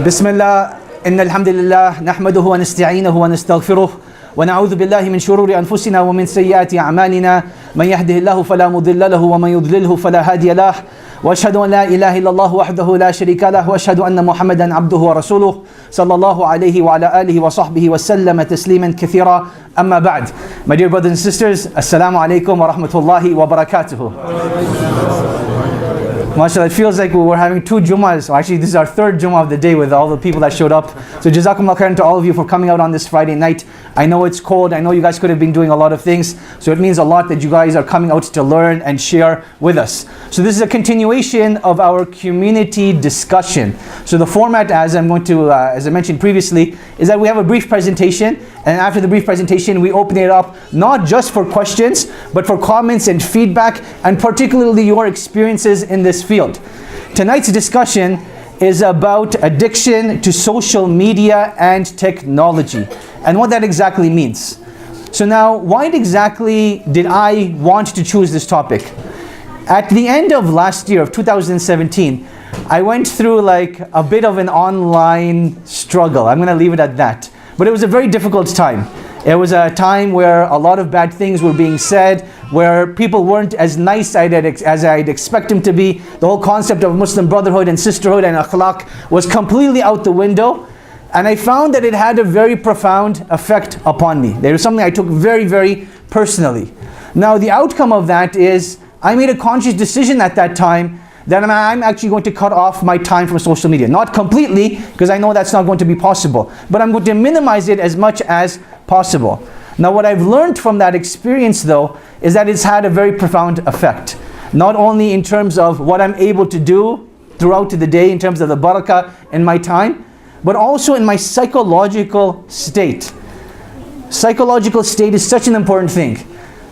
بسم الله إن الحمد لله نحمده ونستعينه ونستغفره ونعوذ بالله من شرور أنفسنا ومن سيئات أعمالنا من يهده الله فلا مضل له ومن يضلله فلا هادي له وأشهد أن لا إله إلا الله وحده لا شريك له وأشهد أن محمدا عبده ورسوله صلى الله عليه وعلى آله وصحبه وسلم تسليما كثيرا أما بعد. My dear brothers and sisters, Assalamu alaikum wa rahmatullahi wa barakatuhu. MashaAllah, it feels like we're having two Jummahs. So actually, this is our third Jummah of the day with all the people that showed up. So Jazakumullah khairan to all of you for coming out on this Friday night. I know it's cold. I know you guys could have been doing a lot of things. So it means a lot that you guys are coming out to learn and share with us. So this is a continuation of our community discussion. So the format, as I mentioned previously, is that we have a brief presentation. And after the brief presentation, we open it up not just for questions, but for comments and feedback, and particularly your experiences in this field. Tonight's discussion is about addiction to social media and technology, and what that exactly means. So now, why exactly did I want to choose this topic? At the end of last year, of 2017, I went through like a bit of an online struggle. I'm going to leave it at that. But it was a very difficult time. It was a time where a lot of bad things were being said, where people weren't as nice as I'd expect them to be. The whole concept of Muslim brotherhood and sisterhood and akhlaq was completely out the window. And I found that it had a very profound effect upon me. There was something I took very, very personally. Now the outcome of that is, I made a conscious decision at that time that I'm actually going to cut off my time from social media. Not completely, because I know that's not going to be possible, but I'm going to minimize it as much as possible. Now what I've learned from that experience though, is that it's had a very profound effect. Not only in terms of what I'm able to do throughout the day, in terms of the barakah in my time, but also in my psychological state. Psychological state is such an important thing.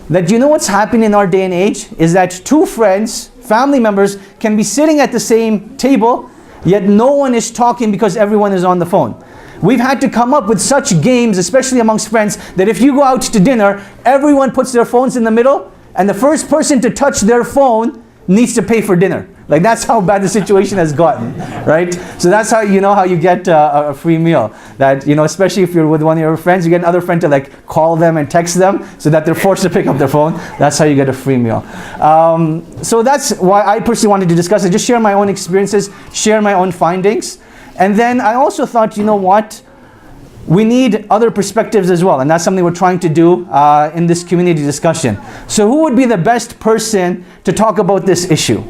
That you know what's happening in our day and age is that two friends, family members, can be sitting at the same table, yet no one is talking because everyone is on the phone. We've had to come up with such games, especially amongst friends, that if you go out to dinner, everyone puts their phones in the middle, and the first person to touch their phone needs to pay for dinner. Like that's how bad the situation has gotten, right? So that's how you know how you get a free meal. That, you know, especially if you're with one of your friends, you get another friend to like call them and text them so that they're forced to pick up their phone. That's how you get a free meal. So that's why I personally wanted to discuss it. Just share my own experiences, share my own findings. And then I also thought, you know what? We need other perspectives as well, and that's something we're trying to do in this community discussion. So who would be the best person to talk about this issue?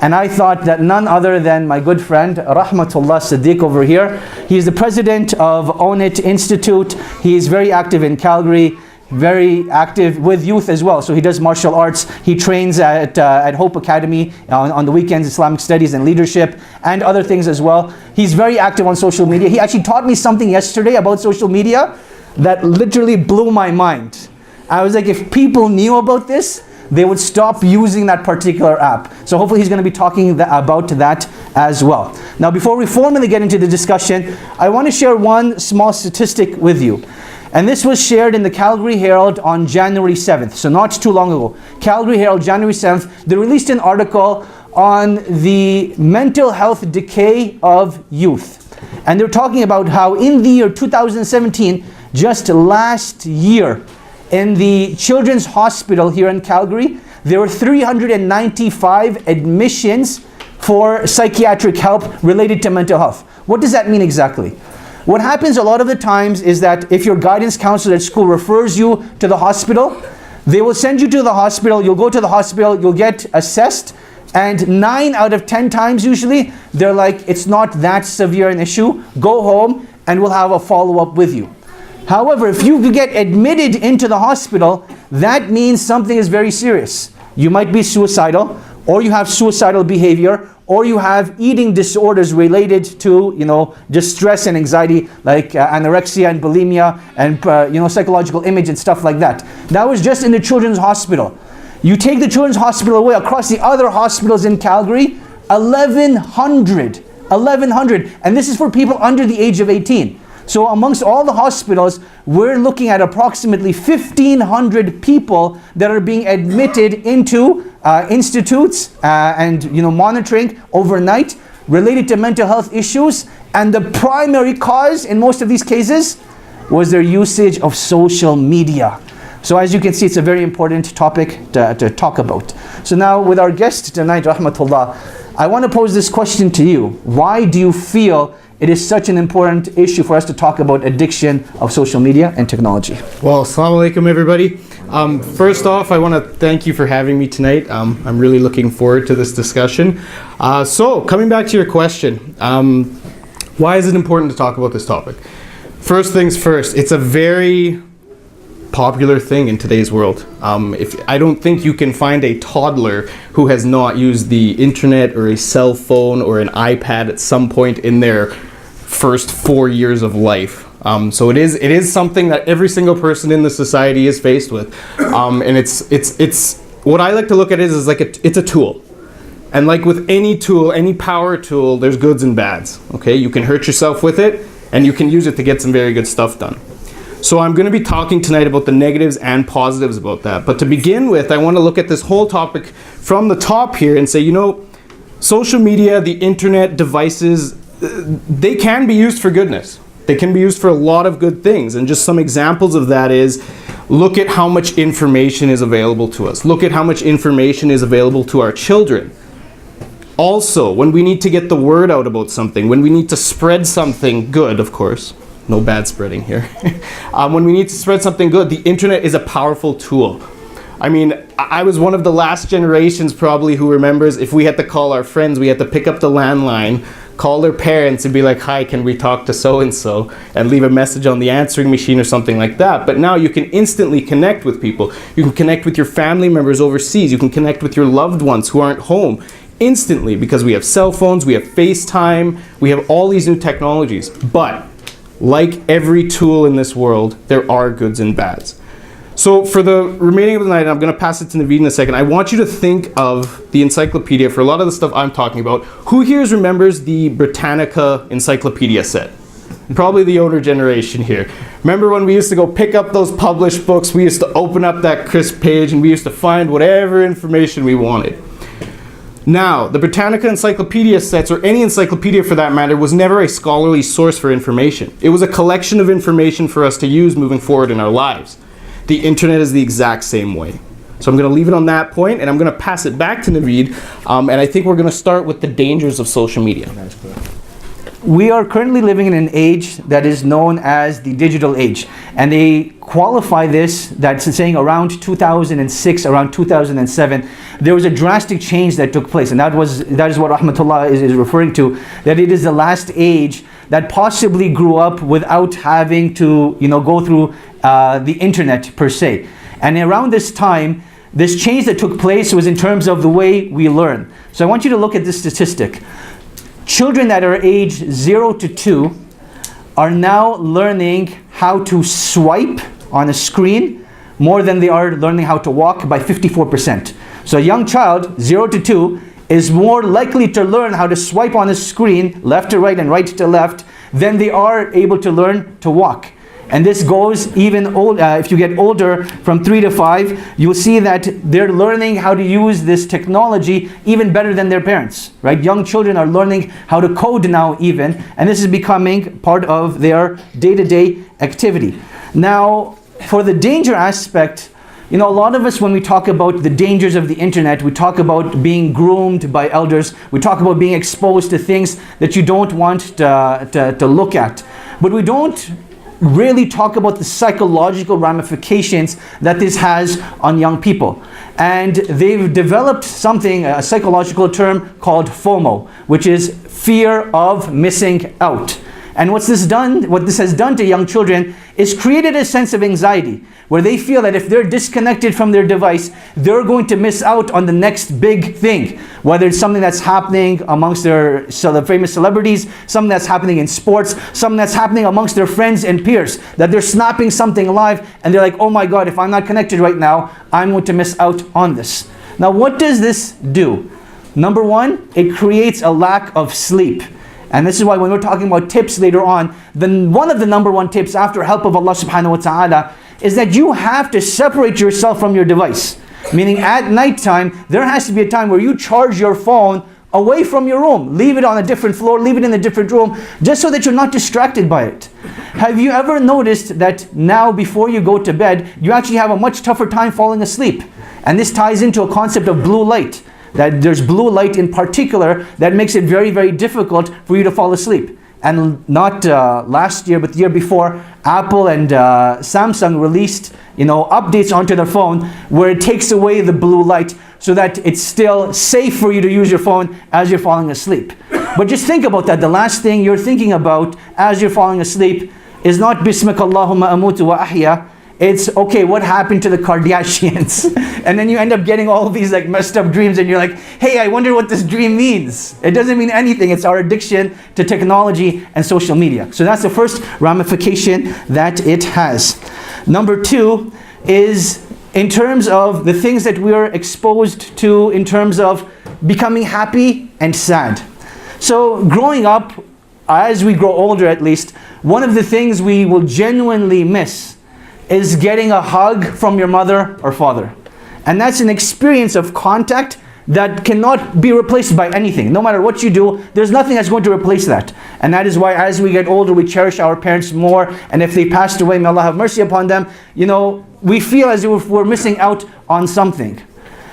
And I thought that none other than my good friend Rahamatullah Siddique over here. He's the president of Islamic Institute. He's very active in Calgary, very active with youth as well. So he does martial arts. He trains at Hope Academy on the weekends, Islamic studies and leadership, and other things as well. He's very active on social media. He actually taught me something yesterday about social media that literally blew my mind. I was like, if people knew about this, they would stop using that particular app. So hopefully he's going to be talking about that as well. Now before we formally get into the discussion, I want to share one small statistic with you. And this was shared in the Calgary Herald on January 7th, so not too long ago. Calgary Herald, January 7th, they released an article on the mental health decay of youth. And they're talking about how in the year 2017, just last year, in the Children's Hospital here in Calgary, there were 395 admissions for psychiatric help related to mental health. What does that mean exactly? What happens a lot of the times is that if your guidance counselor at school refers you to the hospital, they will send you to the hospital, you'll go to the hospital, you'll get assessed, and 9 out of 10 times usually, they're like, it's not that severe an issue, go home and we'll have a follow-up with you. However, if you get admitted into the hospital, that means something is very serious. You might be suicidal, or you have suicidal behavior, or you have eating disorders related to, you know, distress and anxiety, like anorexia and bulimia, and you know, psychological image and stuff like that. That was just in the Children's Hospital. You take the Children's Hospital away across the other hospitals in Calgary, 1,100, and this is for people under the age of 18. So amongst all the hospitals, we're looking at approximately 1,500 people that are being admitted into institutes and monitoring overnight related to mental health issues, and the primary cause in most of these cases was their usage of social media. So as you can see, it's a very important topic to talk about. So now with our guest tonight, Rahamatullah, I want to pose this question to you. Why do you feel it is such an important issue for us to talk about addiction of social media and technology? Well, assalamu alaikum everybody. First off, I want to thank you for having me tonight. I'm really looking forward to this discussion. So coming back to your question, why is it important to talk about this topic? First things first, it's a very popular thing in today's world. I don't think you can find a toddler who has not used the internet or a cell phone or an iPad at some point in their first 4 years of life. So it is something that every single person in the society is faced with, and it's what I like to look at it is like it's a tool, and like with any tool, any power tool, there's goods and bads. Okay, you can hurt yourself with it, and you can use it to get some very good stuff done. So I'm going to be talking tonight about the negatives and positives about that. But to begin with, I want to look at this whole topic from the top here and say, social media, the internet, devices, they can be used for goodness. They can be used for a lot of good things. And just some examples of that is, look at how much information is available to us. Look at how much information is available to our children. Also, when we need to get the word out about something, when we need to spread something good, of course, no bad spreading here. When we need to spread something good, the internet is a powerful tool. I mean, I was one of the last generations probably who remembers if we had to call our friends, we had to pick up the landline, call their parents and be like, hi, can we talk to so-and-so, and leave a message on the answering machine or something like that. But now you can instantly connect with people. You can connect with your family members overseas. You can connect with your loved ones who aren't home instantly, because we have cell phones, we have FaceTime, we have all these new technologies. But like every tool in this world, there are goods and bads. So for the remaining of the night, I'm going to pass it to Navaid in a second, I want you to think of the encyclopedia for a lot of the stuff I'm talking about. Who here remembers the Britannica encyclopedia set? Probably the older generation here. Remember when we used to go pick up those published books, we used to open up that crisp page and we used to find whatever information we wanted. Now, the Britannica encyclopedia sets, or any encyclopedia for that matter, was never a scholarly source for information. It was a collection of information for us to use moving forward in our lives. The internet is the exact same way. So I'm going to leave it on that point, and I'm going to pass it back to Navaid, and I think we're going to start with the dangers of social media. We are currently living in an age that is known as the digital age, and they qualify this, that's saying around 2006, around 2007, there was a drastic change that took place, and that is what Rahamatullah is referring to, that it is the last age that possibly grew up without having to go through the internet per se. And around this time, this change that took place was in terms of the way we learn. So I want you to look at this statistic. Children that are aged 0 to 2 are now learning how to swipe on a screen more than they are learning how to walk, by 54%. So a young child, 0 to 2, is more likely to learn how to swipe on a screen, left to right and right to left, than they are able to learn to walk. And this goes even old, if you get older, from 3 to 5, you'll see that they're learning how to use this technology even better than their parents, right? Young children are learning how to code now even, and this is becoming part of their day-to-day activity. Now, for the danger aspect, a lot of us, when we talk about the dangers of the internet, we talk about being groomed by elders, we talk about being exposed to things that you don't want to look at. But we don't really talk about the psychological ramifications that this has on young people. And they've developed something, a psychological term called FOMO, which is fear of missing out. And what this has done to young children is created a sense of anxiety, where they feel that if they're disconnected from their device, they're going to miss out on the next big thing. Whether it's something that's happening amongst their famous celebrities, something that's happening in sports, something that's happening amongst their friends and peers, that they're snapping something live and they're like, oh my God, if I'm not connected right now, I'm going to miss out on this. Now, what does this do? Number one, it creates a lack of sleep. And this is why when we're talking about tips later on, then one of the number one tips after help of Allah subhanahu wa ta'ala is that you have to separate yourself from your device. Meaning at nighttime, there has to be a time where you charge your phone away from your room. Leave it on a different floor, leave it in a different room, just so that you're not distracted by it. Have you ever noticed that now before you go to bed, you actually have a much tougher time falling asleep? And this ties into a concept of blue light, that there's blue light in particular that makes it very, very difficult for you to fall asleep. And not last year, but the year before, Apple and Samsung released updates onto their phone where it takes away the blue light so that it's still safe for you to use your phone as you're falling asleep. But just think about that. The last thing you're thinking about as you're falling asleep is not Bismika Allahumma amutu wa ahya. It's, okay, what happened to the Kardashians? And then you end up getting all these like messed up dreams and you're like, hey, I wonder what this dream means. It doesn't mean anything. It's our addiction to technology and social media. So that's the first ramification that it has. Number two is in terms of the things that we're exposed to in terms of becoming happy and sad. So growing up, as we grow older at least, one of the things we will genuinely miss is getting a hug from your mother or father. And that's an experience of contact that cannot be replaced by anything. No matter what you do, there's nothing that's going to replace that. And that is why as we get older, we cherish our parents more. And if they passed away, may Allah have mercy upon them, we feel as if we're missing out on something.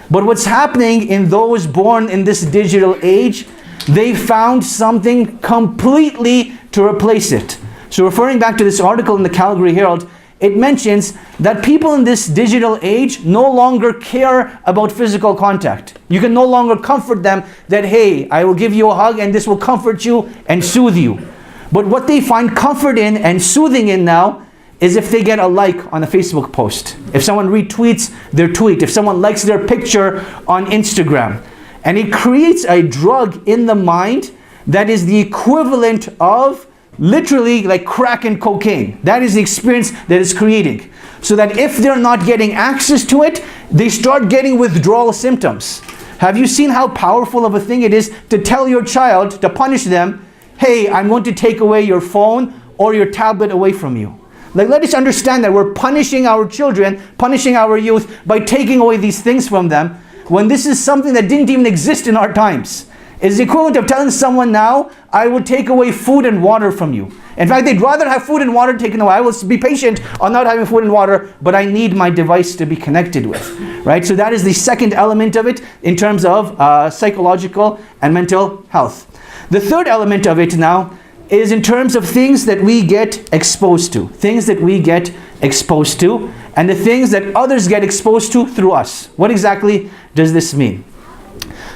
But what's happening in those born in this digital age, they found something completely to replace it. So referring back to this article in the Calgary Herald, it mentions that people in this digital age no longer care about physical contact. You can no longer comfort them that, hey, I will give you a hug and this will comfort you and soothe you. But what they find comfort in and soothing in now is if they get a like on a Facebook post, if someone retweets their tweet, if someone likes their picture on Instagram. And it creates a drug in the mind that is the equivalent of literally like crack and cocaine. That is the experience that is creating. So that if they're not getting access to it, they start getting withdrawal symptoms. Have you seen how powerful of a thing it is to tell your child, to punish them, hey, I'm going to take away your phone or your tablet away from you. Like, let us understand that we're punishing our children, punishing our youth by taking away these things from them, when this is something that didn't even exist in our times. It's the equivalent of telling someone now, I will take away food and water from you. In fact, they'd rather have food and water taken away. I will be patient on not having food and water, but I need my device to be connected with. Right? So that is the second element of it in terms of psychological and mental health. The third element of it now is in terms of things that we get exposed to. Things that we get exposed to, and the things that others get exposed to through us. What exactly does this mean?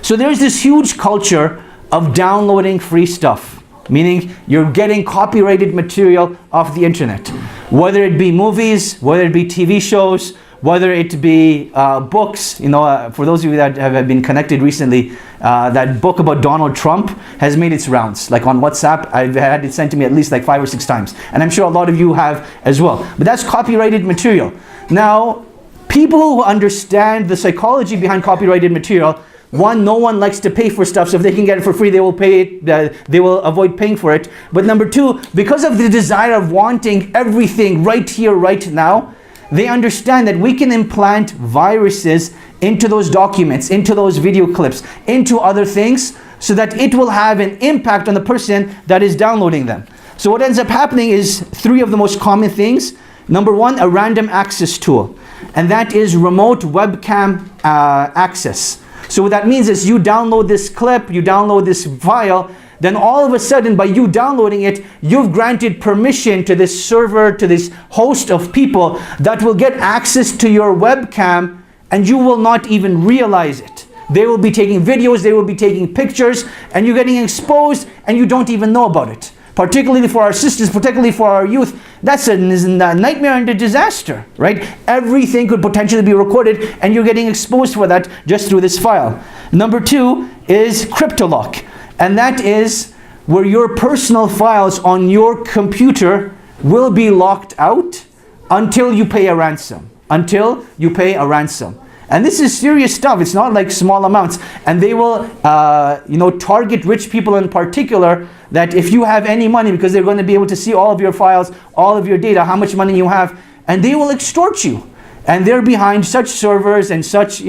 So there's this huge culture of downloading free stuff, meaning you're getting copyrighted material off the internet. Whether it be movies, whether it be TV shows, whether it be books. For those of you that have been connected recently, that book about Donald Trump has made its rounds. Like on WhatsApp, I've had it sent to me at least like 5 or 6 times. And I'm sure a lot of you have as well. But that's copyrighted material. Now, people who understand the psychology behind copyrighted material, one, no one likes to pay for stuff, so if they can get it for free, they will pay it, they will avoid paying for it. But number two, because of the desire of wanting everything right here, right now, they understand that we can implant viruses into those documents, into those video clips, into other things, so that it will have an impact on the person that is downloading them. So what ends up happening is 3 of the most common things. Number 1, a random access tool, and that is remote webcam access. So what that means is you download this clip, you download this file, then all of a sudden by you downloading it, you've granted permission to this server, to this host of people that will get access to your webcam, and you will not even realize it. They will be taking videos, they will be taking pictures, and you're getting exposed and you don't even know about it. Particularly for our sisters, particularly for our youth, that's a nightmare and a disaster, right? Everything could potentially be recorded and you're getting exposed for that just through this file. Number 2 is CryptoLock, and that is where your personal files on your computer will be locked out until you pay a ransom. Until you pay a ransom. And this is serious stuff. It's not like small amounts. And they will, target rich people in particular, that if you have any money, because they're going to be able to see all of your files, all of your data, how much money you have, and they will extort you. And they're behind such servers and such,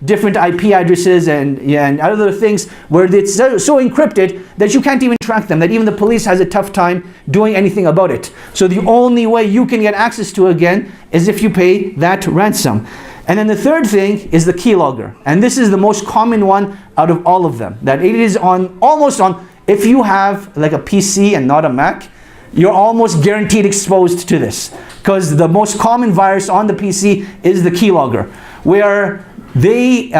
different IP addresses and other things where it's so encrypted that you can't even track them, that even the police has a tough time doing anything about it. So the only way you can get access to it again is if you pay that ransom. And then the third thing is the keylogger. And this is the most common one out of all of them. That it is almost on, if you have like a PC and not a Mac, you're almost guaranteed exposed to this. Because the most common virus on the PC is the keylogger, where they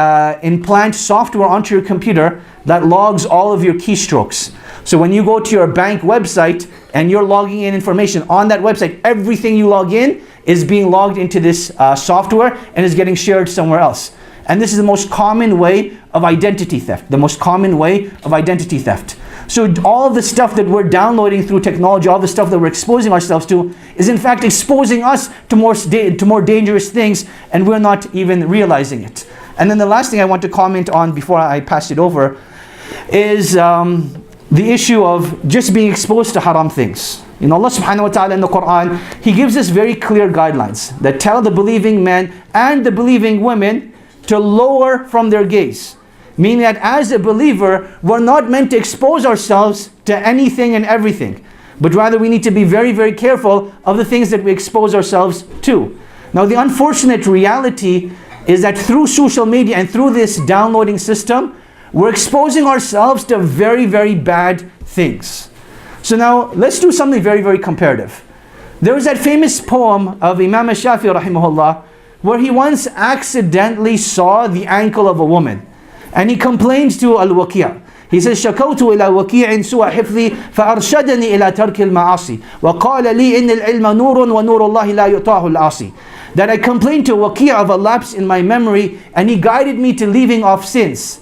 implant software onto your computer that logs all of your keystrokes. So when you go to your bank website and you're logging in information on that website, everything you log in is being logged into this software and is getting shared somewhere else. And this is the most common way of identity theft. The most common way of identity theft. So all the stuff that we're downloading through technology, all the stuff that we're exposing ourselves to, is in fact exposing us to more dangerous things, and we're not even realizing it. And then the last thing I want to comment on before I pass it over is the issue of just being exposed to haram things. Allah subhanahu wa ta'ala in the Quran, He gives us very clear guidelines that tell the believing men and the believing women to lower from their gaze. Meaning that as a believer, we're not meant to expose ourselves to anything and everything, but rather we need to be very, very careful of the things that we expose ourselves to. Now the unfortunate reality is that through social media and through this downloading system, we're exposing ourselves to very, very bad things. So now let's do something very, very comparative. There was that famous poem of Imam Shafi rahimahullah, where he once accidentally saw the ankle of a woman. And he complained to Al-Waqi'. He says, شَكَوْتُ إِلَى وَكِيعٍ سُوَى حِفْظِي فَأَرْشَدَنِي إِلَى تَرْكِ الْمَعَاصِي وَقَالَ لِي إِنَّ الْعِلْمَ نُورٌ وَنُورُ اللَّهِ لَا يُطَاعُ الْعَاصِي. That I complained to Waqi' of a lapse in my memory, and he guided me to leaving off sins.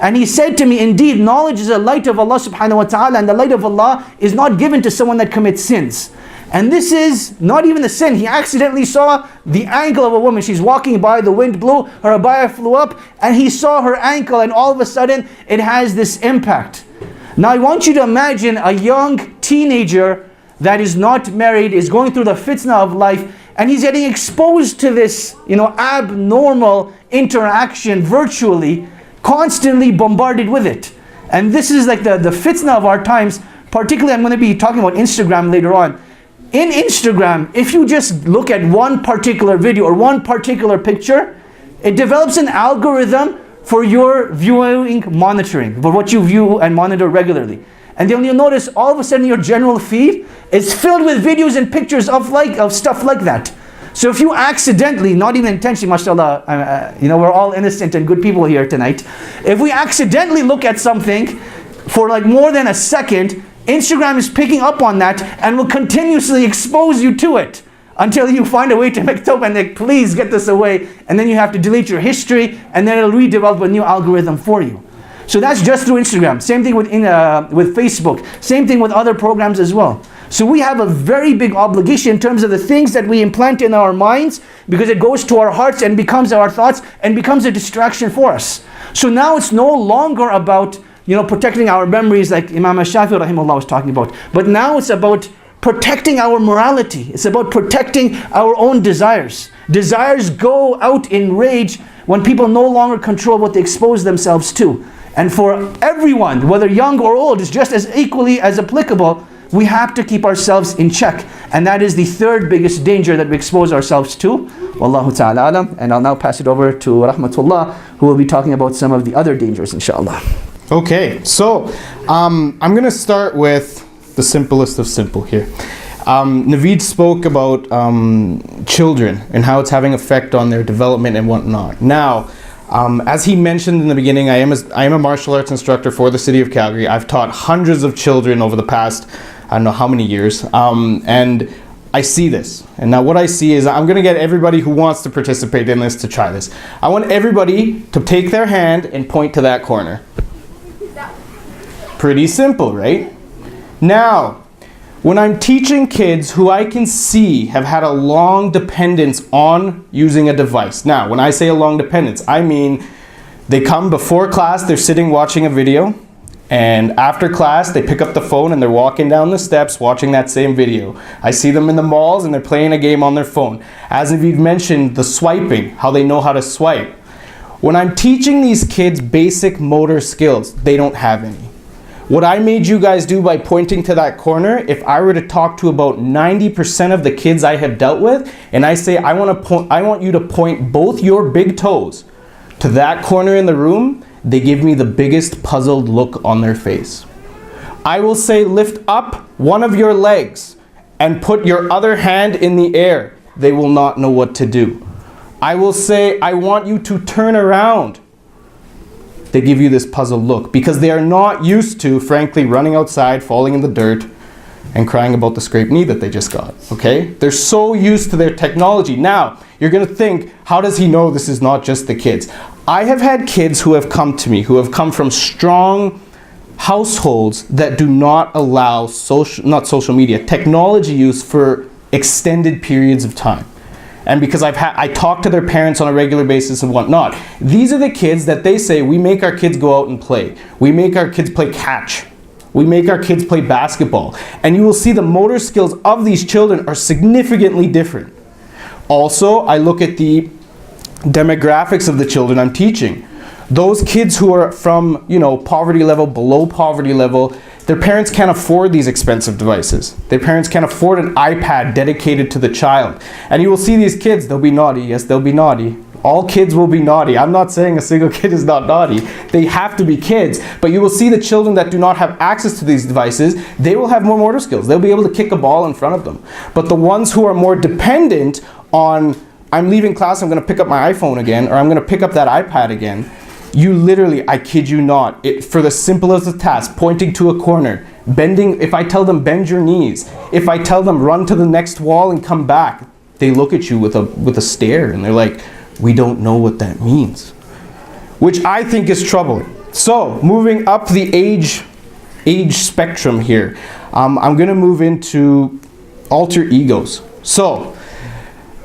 And he said to me, indeed, knowledge is a light of Allah subhanahu wa ta'ala, and the light of Allah is not given to someone that commits sins. And this is not even a sin. He accidentally saw the ankle of a woman. She's walking by, the wind blew, her abaya flew up, and he saw her ankle, and all of a sudden it has this impact. Now I want you to imagine a young teenager that is not married, is going through the fitna of life, and he's getting exposed to this, abnormal interaction virtually, constantly bombarded with it. And this is like the fitna of our times. Particularly, I'm going to be talking about Instagram later on. In Instagram, if you just look at one particular video or one particular picture, it develops an algorithm for your viewing monitoring, for what you view and monitor regularly. And then you'll notice all of a sudden your general feed is filled with videos and pictures of stuff like that. So if you accidentally, not even intentionally, mashallah, we're all innocent and good people here tonight. If we accidentally look at something for like more than a second, Instagram is picking up on that and will continuously expose you to it until you find a way to make tawbah and like, please get this away. And then you have to delete your history, and then it'll redevelop a new algorithm for you. So that's just through Instagram. Same thing with Facebook. Same thing with other programs as well. So we have a very big obligation in terms of the things that we implant in our minds, because it goes to our hearts and becomes our thoughts and becomes a distraction for us. So now it's no longer about protecting our memories like Imam Shafi rahimahullah was talking about. But now it's about protecting our morality. It's about protecting our own desires. Desires go out in rage when people no longer control what they expose themselves to. And for everyone, whether young or old, is just as equally as applicable. We have to keep ourselves in check. And that is the third biggest danger that we expose ourselves to. Wallahu ta'ala alam. And I'll now pass it over to Rahamatullah, who will be talking about some of the other dangers, inshallah. Okay, so I'm going to start with the simplest of simple here. Navaid spoke about children and how it's having effect on their development and whatnot. Now, as he mentioned in the beginning, I am a martial arts instructor for the city of Calgary. I've taught hundreds of children over the past, I don't know how many years, and I see this. And now what I see is I'm going to get everybody who wants to participate in this to try this. I want everybody to take their hand and point to that corner. Pretty simple, right? Now, when I'm teaching kids who I can see have had a long dependence on using a device. Now, when I say a long dependence, I mean they come before class, they're sitting watching a video, And after class, they pick up the phone and they're walking down the steps watching that same video. I see them in the malls and they're playing a game on their phone. As Navaid mentioned, the swiping, how they know how to swipe. When I'm teaching these kids basic motor skills, they don't have any. What I made you guys do by pointing to that corner, if I were to talk to about 90% of the kids I have dealt with, and I say, I want you to point both your big toes to that corner in the room, they give me the biggest puzzled look on their face. I will say, lift up one of your legs and put your other hand in the air. They will not know what to do. I will say, I want you to turn around. They give you this puzzled look because they are not used to, frankly, running outside, falling in the dirt, and crying about the scraped knee that they just got, okay? They're so used to their technology. Now, you're gonna think, how does he know this is not just the kids? I have had kids who have come to me, who have come from strong households that do not allow technology use for extended periods of time. And because I talk to their parents on a regular basis and whatnot, these are the kids that they say, we make our kids go out and play. We make our kids play catch. We make our kids play basketball. And you will see the motor skills of these children are significantly different. Also, I look at the demographics of the children I'm teaching. Those kids who are from, poverty level, below poverty level, their parents can't afford these expensive devices. Their parents can't afford an iPad dedicated to the child. And you will see these kids, they'll be naughty. Yes, they'll be naughty. All kids will be naughty. I'm not saying a single kid is not naughty. They have to be kids. But you will see the children that do not have access to these devices, they will have more motor skills. They'll be able to kick a ball in front of them. But the ones who are more dependent on, I'm leaving class, I'm going to pick up my iPhone again, or I'm going to pick up that iPad again, you literally, I kid you not, for the simplest of tasks, pointing to a corner, bending, if I tell them bend your knees, if I tell them run to the next wall and come back, they look at you with a stare and they're like, we don't know what that means. Which I think is troubling. So, moving up the age spectrum here, I'm going to move into alter egos. So,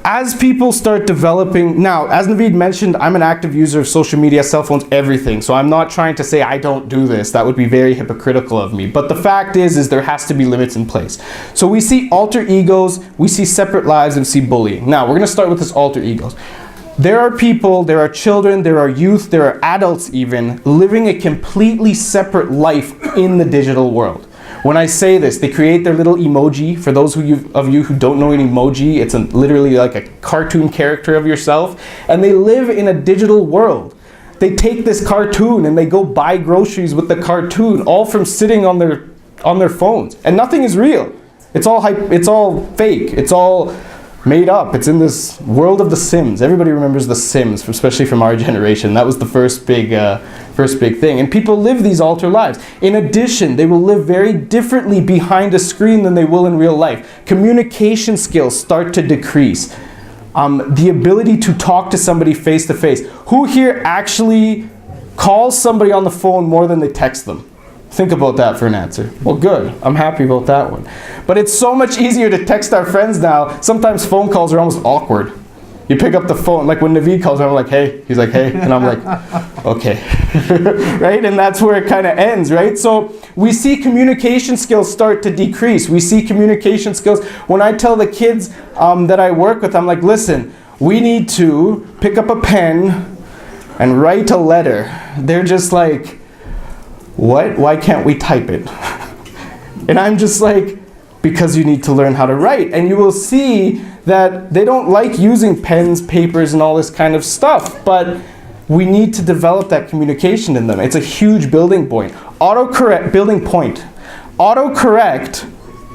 as people start developing, now, as Navaid mentioned, I'm an active user of social media, cell phones, everything. So I'm not trying to say I don't do this. That would be very hypocritical of me. But the fact is there has to be limits in place. So we see alter egos, we see separate lives, and we see bullying. Now, we're going to start with this alter egos. There are people, there are children, there are youth, there are adults even, living a completely separate life in the digital world. When I say this, they create their little emoji. For those of you who don't know an emoji, it's literally like a cartoon character of yourself. And they live in a digital world. They take this cartoon and they go buy groceries with the cartoon, all from sitting on their phones. And nothing is real. It's all fake. It's all made up. It's in this world of The Sims. Everybody remembers The Sims, especially from our generation. That was the first big thing. And people live these alter lives. In addition, they will live very differently behind a screen than they will in real life. Communication skills start to decrease. The ability to talk to somebody face to face. Who here actually calls somebody on the phone more than they text them? Think about that for an answer. Well, good. I'm happy about that one. But it's so much easier to text our friends now. Sometimes phone calls are almost awkward. You pick up the phone, like when Navaid calls, I'm like, hey. He's like, hey. And I'm like, okay. Right? And that's where it kind of ends, right? So we see communication skills start to decrease. We see communication skills. When I tell the kids that I work with, I'm like, listen, we need to pick up a pen and write a letter. They're just like, what? Why can't we type it? And I'm just like, because you need to learn how to write. And you will see that they don't like using pens, papers, and all this kind of stuff, but we need to develop that communication in them. It's a huge building point. Autocorrect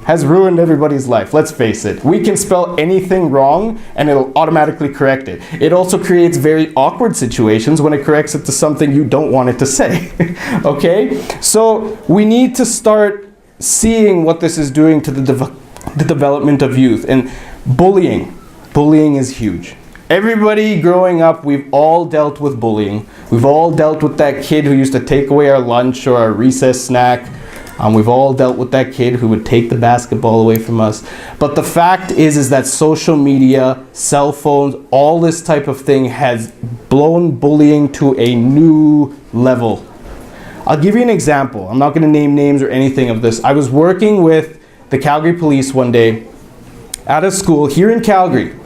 has ruined everybody's life. Let's face it. We can spell anything wrong and it'll automatically correct it. It also creates very awkward situations when it corrects it to something you don't want it to say. Okay? So we need to start seeing what this is doing to the development of youth. And bullying is huge. Everybody growing up, we've all dealt with bullying. We've all dealt with that kid who used to take away our lunch or our recess snack. We've all dealt with that kid who would take the basketball away from us. But the fact is that social media, cell phones, all this type of thing has blown bullying to a new level. I'll give you an example. I'm not going to name names or anything of this. I was working with the Calgary police one day at a school here in Calgary.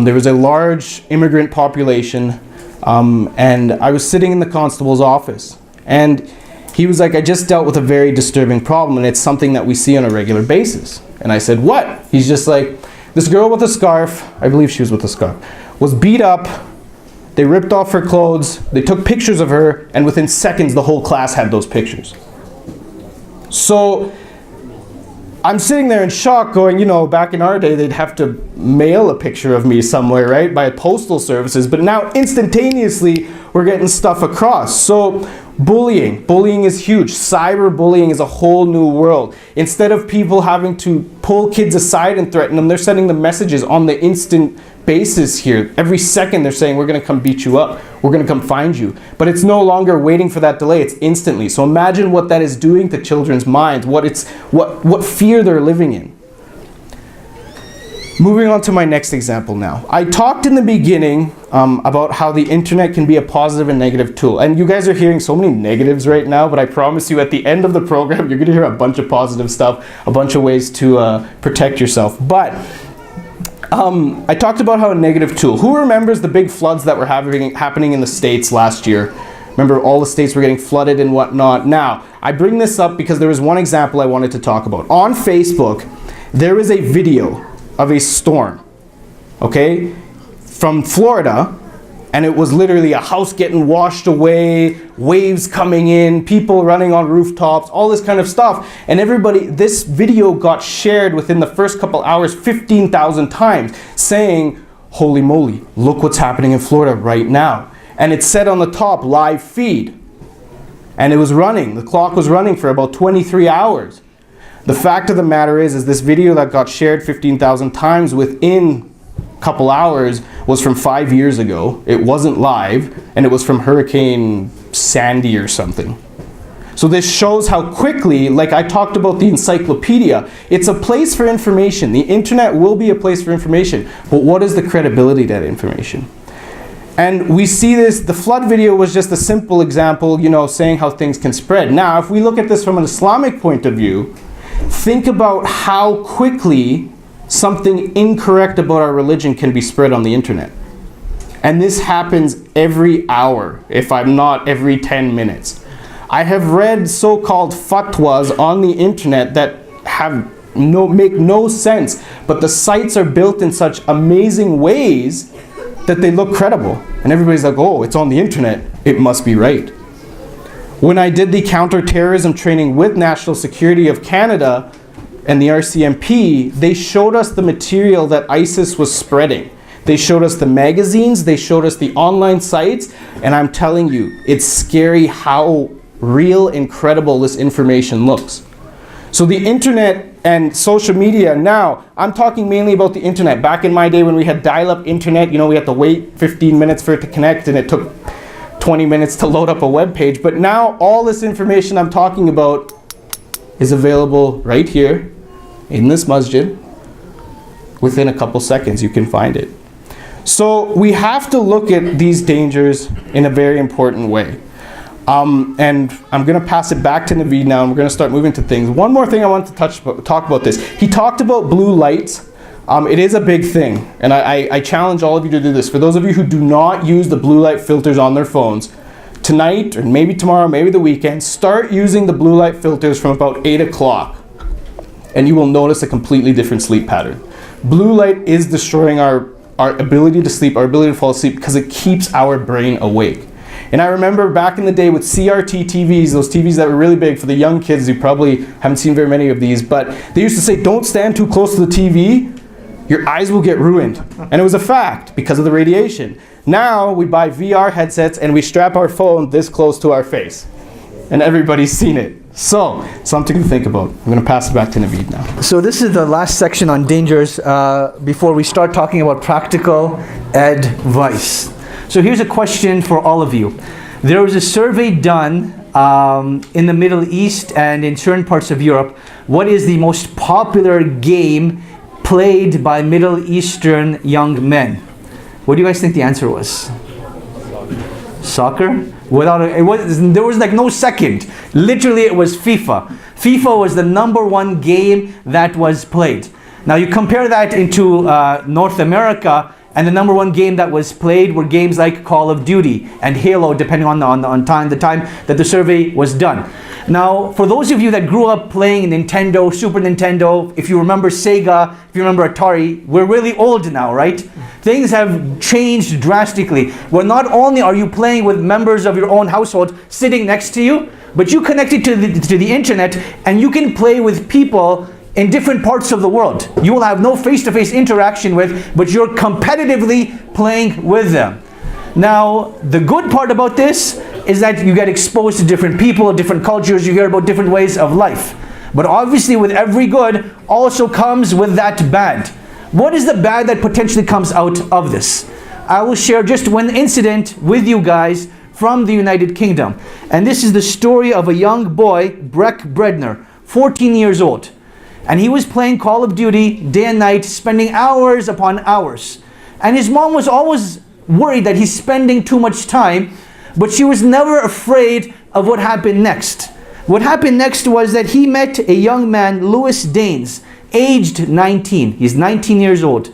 There was a large immigrant population, and I was sitting in the constable's office. And he was like, I just dealt with a very disturbing problem, and it's something that we see on a regular basis. And I said, what? He's just like, this girl with a scarf, I believe she was with a scarf, was beat up. They ripped off her clothes, they took pictures of her, and within seconds the whole class had those pictures. So I'm sitting there in shock going, you know, back in our day they'd have to mail a picture of me somewhere, right, by postal services, but now instantaneously we're getting stuff across. So bullying is huge. Cyberbullying is a whole new world. Instead of people having to pull kids aside and threaten them, they're sending them messages on the instant basis here. Every second they're saying, we're going to come beat you up, we're going to come find you. But it's no longer waiting for that delay, it's instantly. So imagine what that is doing to children's minds, what fear they're living in. Moving on to my next example now. I talked in the beginning about how the internet can be a positive and negative tool. And you guys are hearing so many negatives right now, but I promise you at the end of the program, you're going to hear a bunch of positive stuff, a bunch of ways to protect yourself. But I talked about how a negative tool. Who remembers the big floods that were happening in the States last year? Remember, all the states were getting flooded and whatnot. Now, I bring this up because there was one example I wanted to talk about. On Facebook, there is a video of a storm, okay, from Florida, and it was literally a house getting washed away, waves coming in, people running on rooftops, all this kind of stuff. And this video got shared within the first couple hours 15,000 times, saying, holy moly, look what's happening in Florida right now. And it said on the top, live feed. And it was running, the clock was running for about 23 hours. The fact of the matter is this video that got shared 15,000 times within a couple hours was from 5 years ago. It wasn't live, and it was from Hurricane Sandy or something. So this shows how quickly, like I talked about the encyclopedia, it's a place for information. The internet will be a place for information, but what is the credibility of that information? And we see this, the flood video was just a simple example, you know, saying how things can spread. Now, if we look at this from an Islamic point of view, think about how quickly something incorrect about our religion can be spread on the internet. And this happens every hour, if I'm not every 10 minutes. I have read so-called fatwas on the internet that make no sense, but the sites are built in such amazing ways that they look credible. And everybody's like, oh, it's on the internet, it must be right. When I did the counterterrorism training with National Security of Canada and the RCMP, they showed us the material that ISIS was spreading. They showed us the magazines, they showed us the online sites, and I'm telling you, it's scary how real and credible this information looks. So the internet and social media now, I'm talking mainly about the internet. Back in my day when we had dial-up internet, you know, we had to wait 15 minutes for it to connect and it took 20 minutes to load up a web page. But now all this information I'm talking about is available right here in this masjid. Within a couple seconds you can find it. So we have to look at these dangers in a very important way. And I'm going to pass it back to Navaid now, and we're going to start moving to things. One more thing I want to talk about this. He talked about blue lights. It is a big thing, and I challenge all of you to do this. For those of you who do not use the blue light filters on their phones, tonight, or maybe tomorrow, maybe the weekend, start using the blue light filters from about 8 o'clock, and you will notice a completely different sleep pattern. Blue light is destroying our ability to sleep, our ability to fall asleep, because it keeps our brain awake. And I remember back in the day with CRT TVs, those TVs that were really big for the young kids, you probably haven't seen very many of these, but they used to say, don't stand too close to the TV, your eyes will get ruined. And it was a fact because of the radiation. Now we buy VR headsets and we strap our phone this close to our face. And everybody's seen it. So, something to think about. I'm going to pass it back to Navaid now. So this is the last section on dangers before we start talking about practical advice. So here's a question for all of you. There was a survey done in the Middle East and in certain parts of Europe. What is the most popular game played by Middle Eastern young men? What do you guys think the answer was? Soccer? There was like no second. Literally, it was FIFA. FIFA was the #1 game that was played. Now you compare that into North America, and the #1 game that was played were games like Call of Duty and Halo, depending on the time that the survey was done. Now, for those of you that grew up playing Nintendo, Super Nintendo, if you remember Sega, if you remember Atari, we're really old now, right? Things have changed drastically. Where not only are you playing with members of your own household sitting next to you, but you connected to the internet, and you can play with people in different parts of the world. You will have no face-to-face interaction with, but you're competitively playing with them. Now, the good part about this is that you get exposed to different people, different cultures, you hear about different ways of life. But obviously with every good also comes with that bad. What is the bad that potentially comes out of this? I will share just one incident with you guys from the United Kingdom. And this is the story of a young boy, Breck Bredner, 14 years old. And he was playing Call of Duty day and night, spending hours upon hours. And his mom was always worried that he's spending too much time, but she was never afraid of what happened next. What happened next was that he met a young man, Lewis Danes, aged 19. He's 19 years old.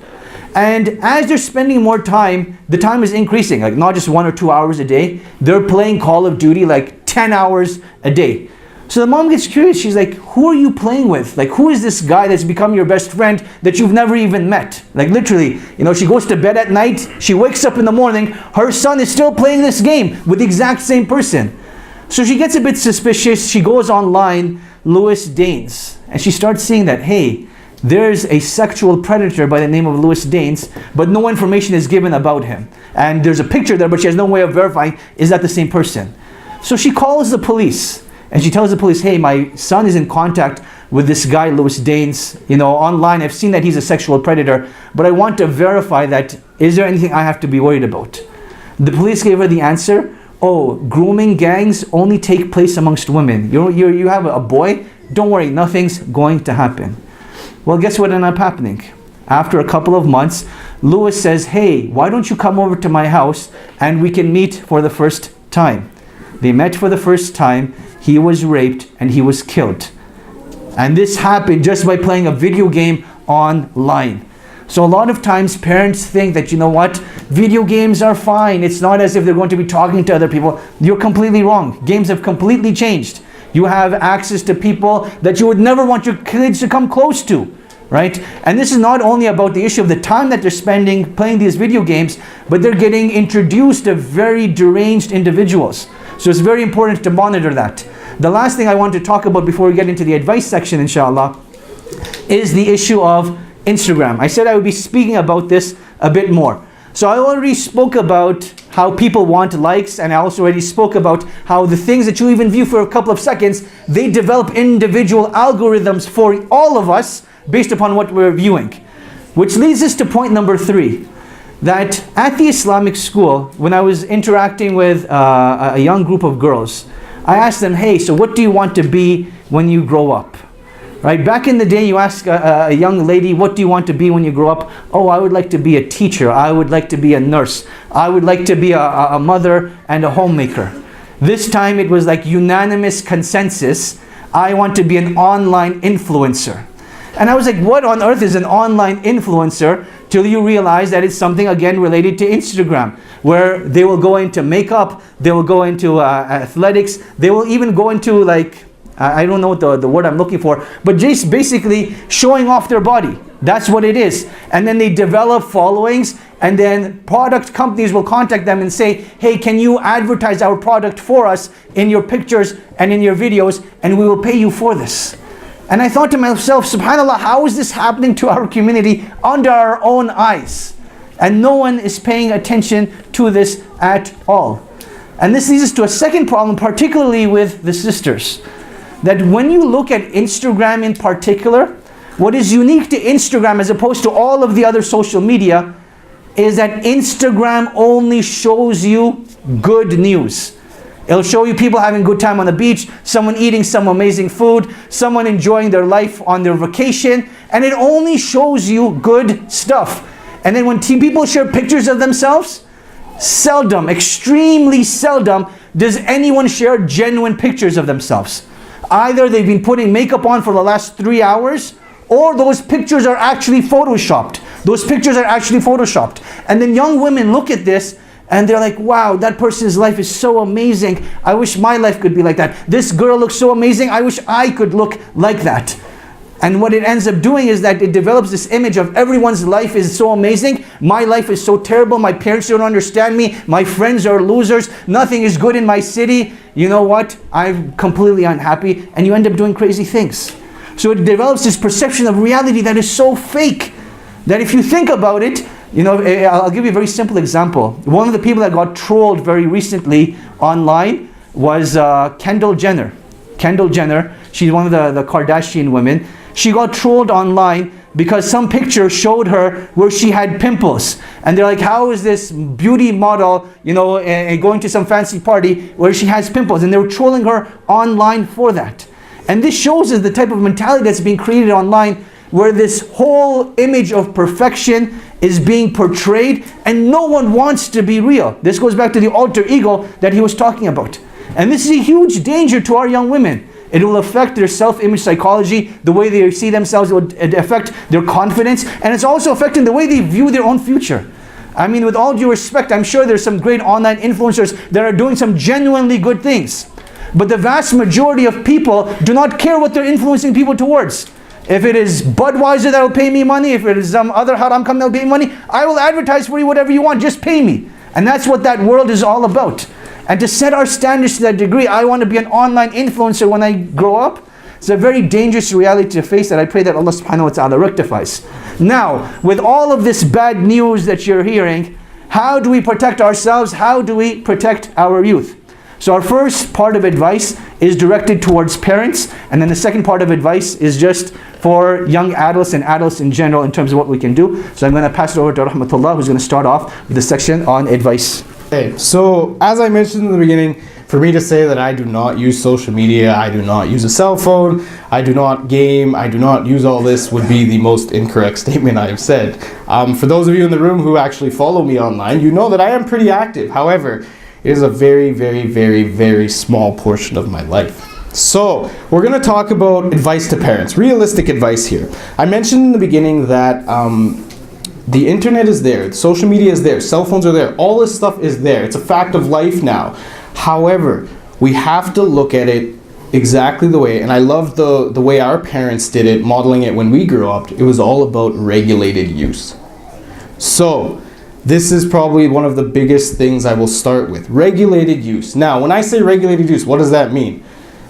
And as they're spending more time, the time is increasing, like not just 1 or 2 hours a day. They're playing Call of Duty like 10 hours a day. So the mom gets curious. She's like, who are you playing with? Like, who is this guy that's become your best friend that you've never even met? Like literally, she goes to bed at night, she wakes up in the morning, her son is still playing this game with the exact same person. So she gets a bit suspicious. She goes online, Lewis Danes, and she starts seeing that, hey, there's a sexual predator by the name of Lewis Danes, but no information is given about him. And there's a picture there, but she has no way of verifying, is that the same person? So she calls the police. And she tells the police, hey, my son is in contact with this guy, Lewis Danes, online. I've seen that he's a sexual predator, but I want to verify that. Is there anything I have to be worried about? The police gave her the answer, oh, grooming gangs only take place amongst women. You have a boy, don't worry, nothing's going to happen. Well, guess what ended up happening? After a couple of months, Lewis says, hey, why don't you come over to my house and we can meet for the first time? They met for the first time. He was raped and he was killed. And this happened just by playing a video game online. So a lot of times parents think that, video games are fine. It's not as if they're going to be talking to other people. You're completely wrong. Games have completely changed. You have access to people that you would never want your kids to come close to, right? And this is not only about the issue of the time that they're spending playing these video games, but they're getting introduced to very deranged individuals. So it's very important to monitor that. The last thing I want to talk about before we get into the advice section, inshallah, is the issue of Instagram. I said I would be speaking about this a bit more. So I already spoke about how people want likes, and I also already spoke about how the things that you even view for a couple of seconds, they develop individual algorithms for all of us based upon what we're viewing. Which leads us to point number 3. That at the Islamic school, when I was interacting with a young group of girls, I asked them, hey, so what do you want to be when you grow up? Right? Back in the day, you ask a young lady, what do you want to be when you grow up? Oh, I would like to be a teacher. I would like to be a nurse. I would like to be a mother and a homemaker. This time it was like unanimous consensus. I want to be an online influencer. And I was like, what on earth is an online influencer? Till you realize that it's something, again, related to Instagram, where they will go into makeup, they will go into athletics, they will even go into I don't know what the word I'm looking for, but just basically showing off their body. That's what it is. And then they develop followings, and then product companies will contact them and say, hey, can you advertise our product for us in your pictures and in your videos, and we will pay you for this. And I thought to myself, subhanAllah, how is this happening to our community under our own eyes? And no one is paying attention to this at all. And this leads us to a second problem, particularly with the sisters. That when you look at Instagram in particular, what is unique to Instagram as opposed to all of the other social media is that Instagram only shows you good news. It'll show you people having a good time on the beach, someone eating some amazing food, someone enjoying their life on their vacation, and it only shows you good stuff. And then when people share pictures of themselves, seldom, extremely seldom, does anyone share genuine pictures of themselves. Either they've been putting makeup on for the last 3 hours, or those pictures are actually photoshopped. Those pictures are actually photoshopped. And then young women look at this and they're like, wow, that person's life is so amazing. I wish my life could be like that. This girl looks so amazing. I wish I could look like that. And what it ends up doing is that it develops this image of everyone's life is so amazing. My life is so terrible. My parents don't understand me. My friends are losers. Nothing is good in my city. You know what? I'm completely unhappy. And you end up doing crazy things. So it develops this perception of reality that is so fake that if you think about it, you know, I'll give you a very simple example. One of the people that got trolled very recently online was Kendall Jenner. Kendall Jenner, she's one of the Kardashian women. She got trolled online because some picture showed her where she had pimples. And they're like, how is this beauty model, you know, going to some fancy party where she has pimples? And they were trolling her online for that. And this shows us the type of mentality that's being created online, where this whole image of perfection is being portrayed and no one wants to be real. This goes back to the alter ego that he was talking about. And this is a huge danger to our young women. It will affect their self-image psychology, the way they see themselves. It will affect their confidence, and it's also affecting the way they view their own future. I mean, with all due respect, I'm sure there's some great online influencers that are doing some genuinely good things. But the vast majority of people do not care what they're influencing people towards. If it is Budweiser that will pay me money, if it is some other haram company that will pay me money, I will advertise for you whatever you want, just pay me. And that's what that world is all about. And to set our standards to that degree, I want to be an online influencer when I grow up, it's a very dangerous reality to face that I pray that Allah subhanahu wa ta'ala rectifies. Now, with all of this bad news that you're hearing, how do we protect ourselves? How do we protect our youth? So our first part of advice is directed towards parents, and then the second part of advice is just for young adults and adults in general in terms of what we can do. So I'm going to pass it over to Rahamatullah, who's going to start off with the section on advice. Okay, so as I mentioned in the beginning, for me to say that I do not use social media, I do not use a cell phone, I do not game, I do not use all this would be the most incorrect statement I have said. For those of you in the room who actually follow me online, you know that I am pretty active. However, it is a very, very, very, very small portion of my life. So, we're going to talk about advice to parents, realistic advice here. I mentioned in the beginning that the internet is there, social media is there, cell phones are there, all this stuff is there. It's a fact of life now. However, we have to look at it exactly the way, and I love the way our parents did it, modeling it when we grew up. It was all about regulated use. So, this is probably one of the biggest things I will start with. Regulated use. Now, when I say regulated use, what does that mean?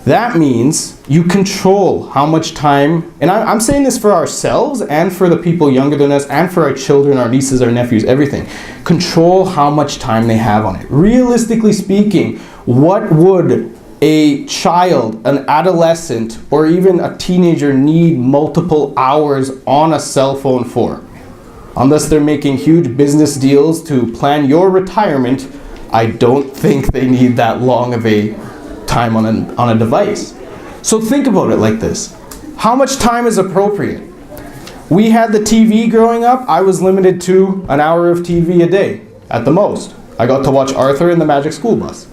That means you control how much time, and I'm saying this for ourselves and for the people younger than us and for our children, our nieces, our nephews, everything. Control how much time they have on it. Realistically speaking, what would a child, an adolescent, or even a teenager need multiple hours on a cell phone for? Unless they're making huge business deals to plan your retirement, I don't think they need that long of a time on a device. So think about it like this. How much time is appropriate? We had the TV growing up. I was limited to an hour of TV a day at the most. I got to watch Arthur and the Magic School Bus.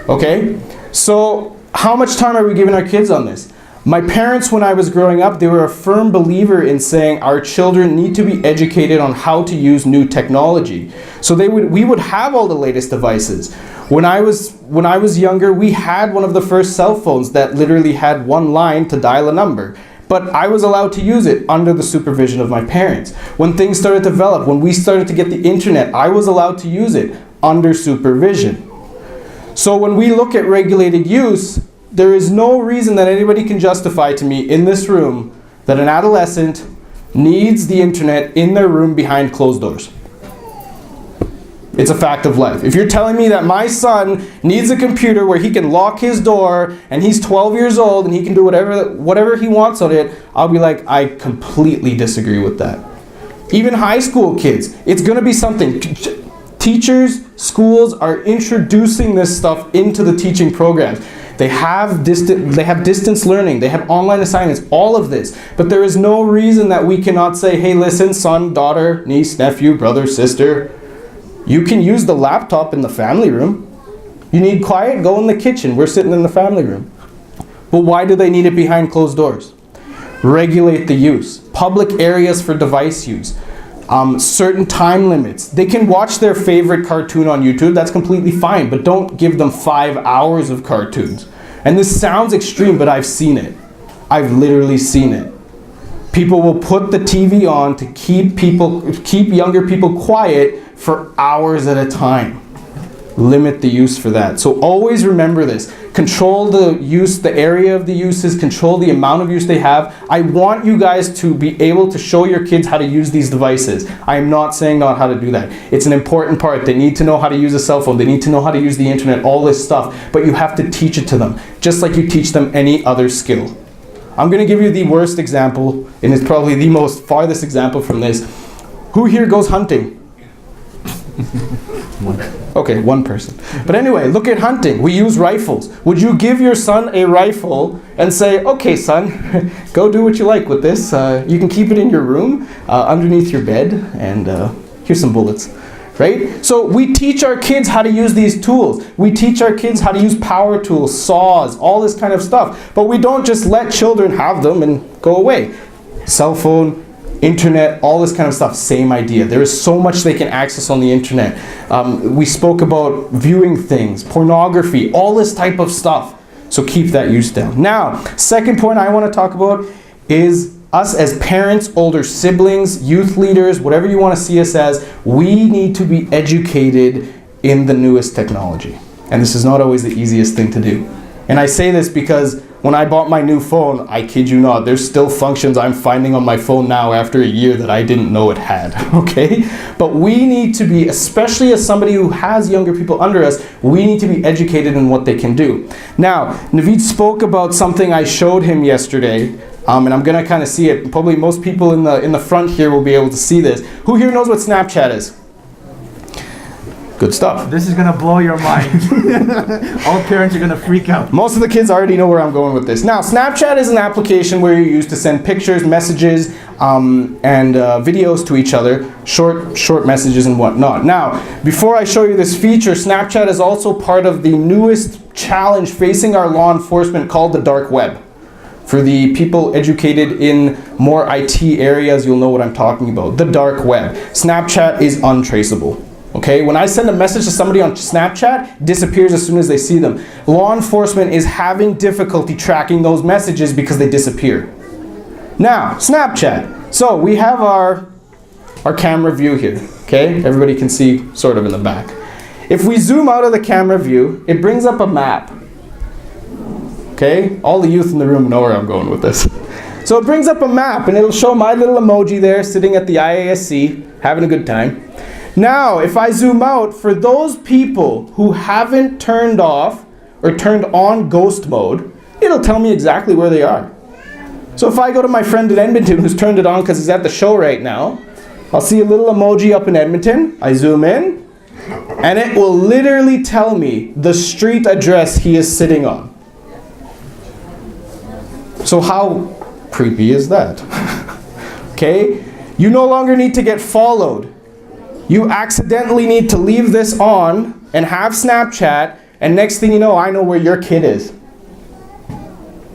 Okay? So how much time are we giving our kids on this? My parents, when I was growing up, they were a firm believer in saying our children need to be educated on how to use new technology. So we would have all the latest devices. When I was younger, we had one of the first cell phones that literally had one line to dial a number. But I was allowed to use it under the supervision of my parents. When things started to develop, when we started to get the internet, I was allowed to use it under supervision. So when we look at regulated use, there is no reason that anybody can justify to me in this room that an adolescent needs the internet in their room behind closed doors. It's a fact of life. If you're telling me that my son needs a computer where he can lock his door and he's 12 years old and he can do whatever he wants on it, I'll be like, I completely disagree with that. Even high school kids, it's going to be something. Teachers, schools are introducing this stuff into the teaching programs. They have distance learning, they have online assignments, all of this. But there is no reason that we cannot say, hey, listen, son, daughter, niece, nephew, brother, sister, You can use the laptop in the family room. You need quiet? Go in the kitchen. We're sitting in the family room. But why do they need it behind closed doors? Regulate the use. Public areas for device use. Certain time limits. They can watch their favorite cartoon on YouTube. That's completely fine. But don't give them 5 hours of cartoons. And this sounds extreme, but I've seen it. I've literally seen it. People will put the TV on to keep younger people quiet for hours at a time. Limit the use for that. So always remember this. Control the use, the area of the uses, control the amount of use they have. I want you guys to be able to show your kids how to use these devices. I am not saying not how to do that. It's an important part. They need to know how to use a cell phone. They need to know how to use the internet, all this stuff. But you have to teach it to them, just like you teach them any other skill. I'm going to give you the worst example, and it's probably the most farthest example from this. Who here goes hunting? Okay, one person. But anyway, look at hunting. We use rifles. Would you give your son a rifle and say, okay, son, go do what you like with this. You can keep it in your room, underneath your bed, and here's some bullets. Right? So we teach our kids how to use these tools. We teach our kids how to use power tools, saws, all this kind of stuff. But we don't just let children have them and go away. Cell phone, internet, all this kind of stuff, same idea. There is so much they can access on the internet. We spoke about viewing things, pornography, all this type of stuff. So keep that use down. Now, second point I want to talk about is us as parents, older siblings, youth leaders, whatever you want to see us as, we need to be educated in the newest technology. And this is not always the easiest thing to do. And I say this because when I bought my new phone, I kid you not, there's still functions I'm finding on my phone now after a year that I didn't know it had, okay? But we need to be, especially as somebody who has younger people under us, we need to be educated in what they can do. Now, Navaid spoke about something I showed him yesterday, and I'm gonna kind of see it. Probably most people in the front here will be able to see this. Who here knows what Snapchat is? Good stuff. This is going to blow your mind. All parents are going to freak out. Most of the kids already know where I'm going with this. Now, Snapchat is an application where you use to send pictures, messages, and videos to each other, short messages and whatnot. Now, before I show you this feature, Snapchat is also part of the newest challenge facing our law enforcement called the dark web. For the people educated in more IT areas, you'll know what I'm talking about. The dark web. Snapchat is untraceable. Okay, when I send a message to somebody on Snapchat, it disappears as soon as they see them. Law enforcement is having difficulty tracking those messages because they disappear. Now, Snapchat. So we have our camera view here. Okay, everybody can see sort of in the back. If we zoom out of the camera view, it brings up a map. Okay, all the youth in the room know where I'm going with this. So it brings up a map and it'll show my little emoji there sitting at the IISC, having a good time. Now, if I zoom out, for those people who haven't turned off or turned on ghost mode, it'll tell me exactly where they are. So if I go to my friend in Edmonton who's turned it on because he's at the show right now, I'll see a little emoji up in Edmonton. I zoom in, and it will literally tell me the street address he is sitting on. So how creepy is that? Okay? You no longer need to get followed. You accidentally need to leave this on and have Snapchat, and next thing you know, I know where your kid is.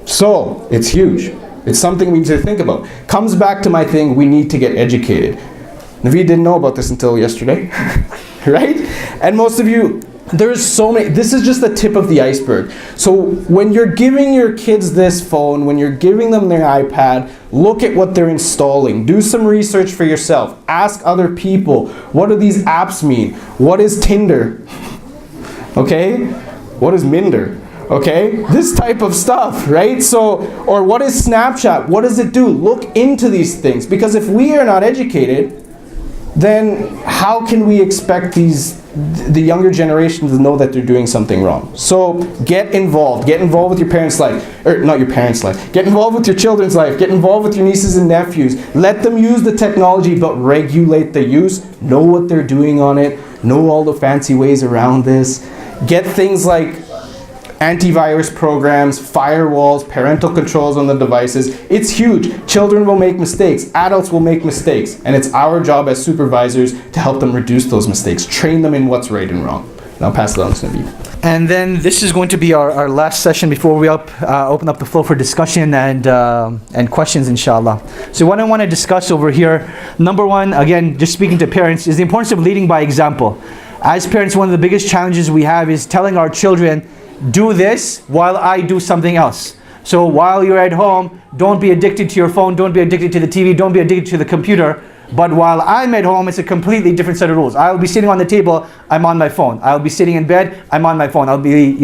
So, it's huge. It's something we need to think about. Comes back to my thing, we need to get educated. Navaid didn't know about this until yesterday, right? And most of you, there's so many, this is just the tip of the iceberg. So when you're giving your kids this phone, when you're giving them their iPad, look at what they're installing. Do some research for yourself. Ask other people, what do these apps mean? What is Tinder? Okay? What is Minder? Okay? This type of stuff, right? So, or what is Snapchat? What does it do? Look into these things, because if we are not educated, then how can we expect the younger generation to know that they're doing something wrong? So get involved. Get involved with your parents' life. Or not your parents' life. Get involved with your children's life. Get involved with your nieces and nephews. Let them use the technology, but regulate the use. Know what they're doing on it. Know all the fancy ways around this. Get things like antivirus programs, firewalls, parental controls on the devices. It's huge. Children will make mistakes. Adults will make mistakes. And it's our job as supervisors to help them reduce those mistakes, train them in what's right and wrong. And I'll pass it on to Navaid. And then this is going to be our last session before we open up the floor for discussion and questions, inshallah. So what I want to discuss over here, number one, again, just speaking to parents, is the importance of leading by example. As parents, one of the biggest challenges we have is telling our children, do this while I do something else. So while you're at home, don't be addicted to your phone, don't be addicted to the TV, don't be addicted to the computer. But while I'm at home, it's a completely different set of rules. I'll be sitting on the table, I'm on my phone. I'll be sitting in bed, I'm on my phone. I'll be,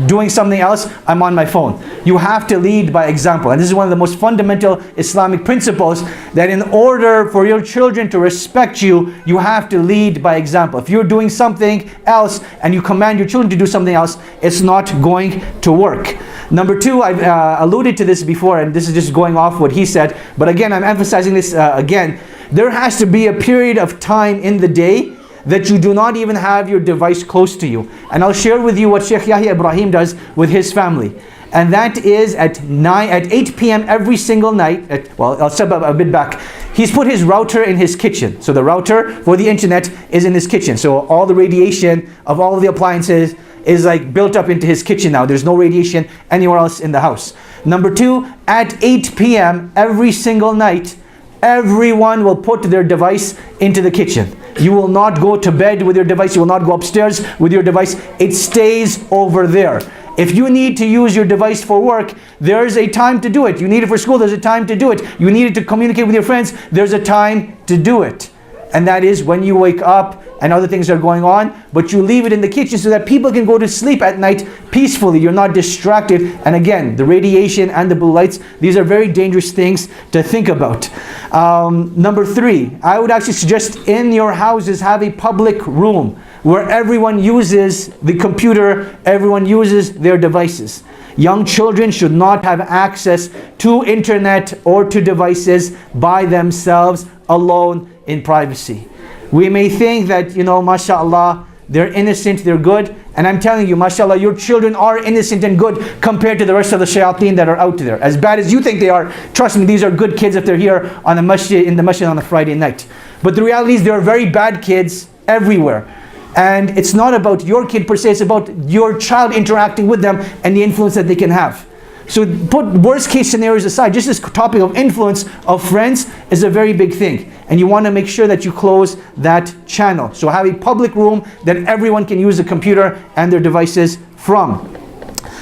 doing something else, I'm on my phone. You have to lead by example. And this is one of the most fundamental Islamic principles, that in order for your children to respect you, you have to lead by example. If you're doing something else and you command your children to do something else, it's not going to work. Number two, I've alluded to this before, and this is just going off what he said, but again, I'm emphasizing this again. There has to be a period of time in the day that you do not even have your device close to you. And I'll share with you what Sheikh Yahya Ibrahim does with his family. And that is at 8 p.m. every single night. I'll step up a bit back. He's put his router in his kitchen. So the router for the internet is in his kitchen. So all the radiation of all of the appliances is like built up into his kitchen now. There's no radiation anywhere else in the house. Number two, at 8 p.m. every single night, everyone will put their device into the kitchen. You will not go to bed with your device. You will not go upstairs with your device. It stays over there. If you need to use your device for work, there's a time to do it. You need it for school, there's a time to do it. You need it to communicate with your friends, there's a time to do it. And that is when you wake up and other things are going on, but you leave it in the kitchen so that people can go to sleep at night peacefully. You're not distracted. And again, the radiation and the blue lights, these are very dangerous things to think about. Number three, I would actually suggest in your houses have a public room where everyone uses the computer, everyone uses their devices. Young children should not have access to internet or to devices by themselves, alone, in privacy. We may think that, mashallah, they're innocent, they're good. And I'm telling you, mashallah, your children are innocent and good compared to the rest of the shayateen that are out there. As bad as you think they are, trust me, these are good kids if they're here on the masjid, in the masjid on a Friday night. But the reality is there are very bad kids everywhere. And it's not about your kid per se, it's about your child interacting with them and the influence that they can have. So put worst case scenarios aside, just this topic of influence of friends is a very big thing. And you want to make sure that you close that channel. So have a public room that everyone can use the computer and their devices from.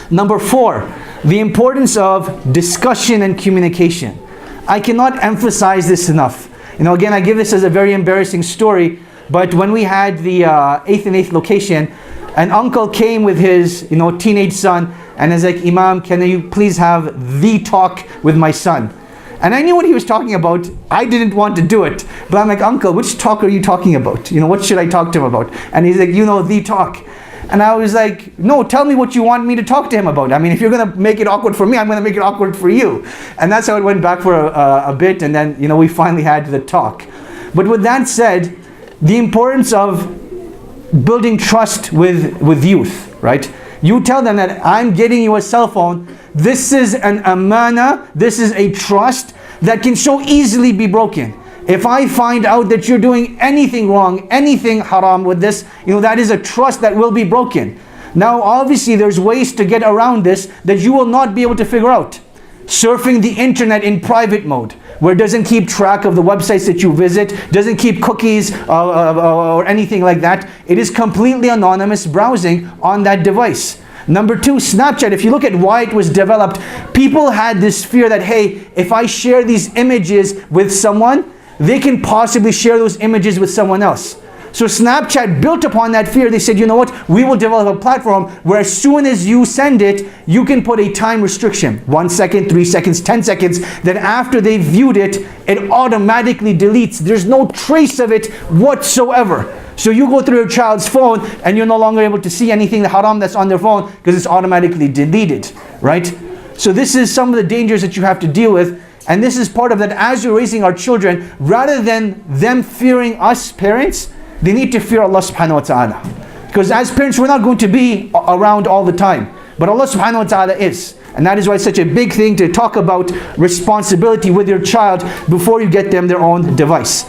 Number four, the importance of discussion and communication. I cannot emphasize this enough. Again, I give this as a very embarrassing story, but when we had the 8th and 8th location, an uncle came with his teenage son and is like, Imam, can you please have the talk with my son? And I knew what he was talking about. I didn't want to do it. But I'm like, uncle, which talk are you talking about? What should I talk to him about? And he's like, the talk. And I was like, no, tell me what you want me to talk to him about. I mean, if you're going to make it awkward for me, I'm going to make it awkward for you. And that's how it went back for a bit. And then, we finally had the talk. But with that said, the importance of building trust with youth, right? You tell them that I'm getting you a cell phone. This is an amana. This is a trust that can so easily be broken. If I find out that you're doing anything wrong, anything haram with this, that is a trust that will be broken. Now, obviously, there's ways to get around this that you will not be able to figure out. Surfing the internet in private mode, where it doesn't keep track of the websites that you visit, doesn't keep cookies or anything like that. It is completely anonymous browsing on that device. Number two, Snapchat. If you look at why it was developed, people had this fear that, hey, if I share these images with someone, they can possibly share those images with someone else. So Snapchat built upon that fear. They said, you know what? We will develop a platform where as soon as you send it, you can put a time restriction. 1 second, 3 seconds, 10 seconds. That after they viewed it, it automatically deletes. There's no trace of it whatsoever. So you go through your child's phone and you're no longer able to see anything haram that's on their phone because it's automatically deleted, right? So this is some of the dangers that you have to deal with. And this is part of that as you're raising our children, rather than them fearing us parents, they need to fear Allah subhanahu wa ta'ala. Because as parents, we're not going to be around all the time. but Allah subhanahu wa ta'ala is. And that is why it's such a big thing to talk about responsibility with your child before you get them their own device.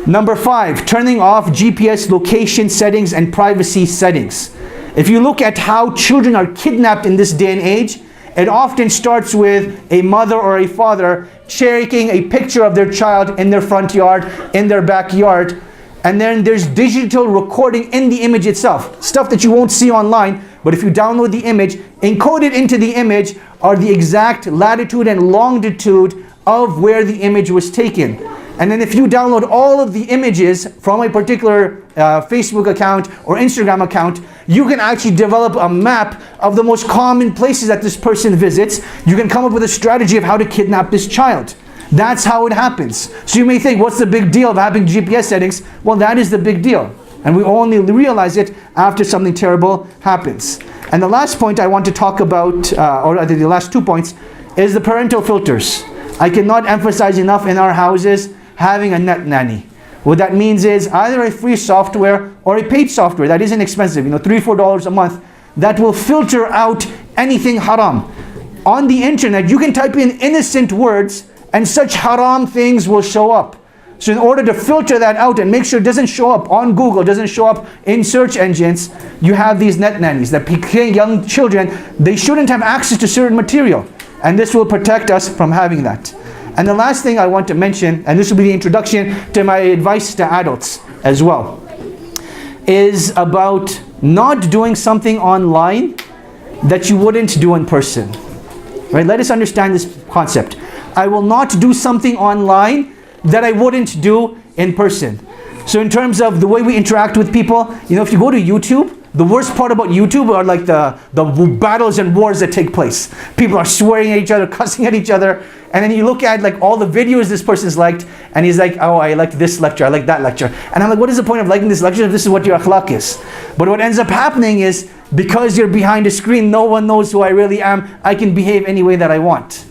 Number 5, turning off GPS location settings and privacy settings. If you look at how children are kidnapped in this day and age, it often starts with a mother or a father sharing a picture of their child in their front yard, in their backyard, and then there's digital recording in the image itself. Stuff that you won't see online, but if you download the image, encoded into the image are the exact latitude and longitude of where the image was taken. And then if you download all of the images from a particular Facebook account or Instagram account, you can actually develop a map of the most common places that this person visits. You can come up with a strategy of how to kidnap this child. That's how it happens. So you may think, what's the big deal of having GPS settings? Well, that is the big deal. And we only realize it after something terrible happens. And the last point I want to talk about, or rather the last 2 points, is the parental filters. I cannot emphasize enough in our houses having a net nanny. What that means is either a free software or a paid software that isn't expensive, $3-4 a month, that will filter out anything haram. On the internet, you can type in innocent words and such haram things will show up. So in order to filter that out and make sure it doesn't show up on Google, doesn't show up in search engines, you have these net nannies that young children, they shouldn't have access to certain material. And this will protect us from having that. And the last thing I want to mention, and this will be the introduction to my advice to adults as well, is about not doing something online that you wouldn't do in person. Right? Let us understand this concept. I will not do something online that I wouldn't do in person. So in terms of the way we interact with people, if you go to YouTube, the worst part about YouTube are like the battles and wars that take place. People are swearing at each other, cussing at each other, and then you look at like all the videos this person's liked, and he's like, oh, I liked this lecture, I like that lecture. And I'm like, what is the point of liking this lecture if this is what your akhlaq is? But what ends up happening is, because you're behind a screen, no one knows who I really am. I can behave any way that I want.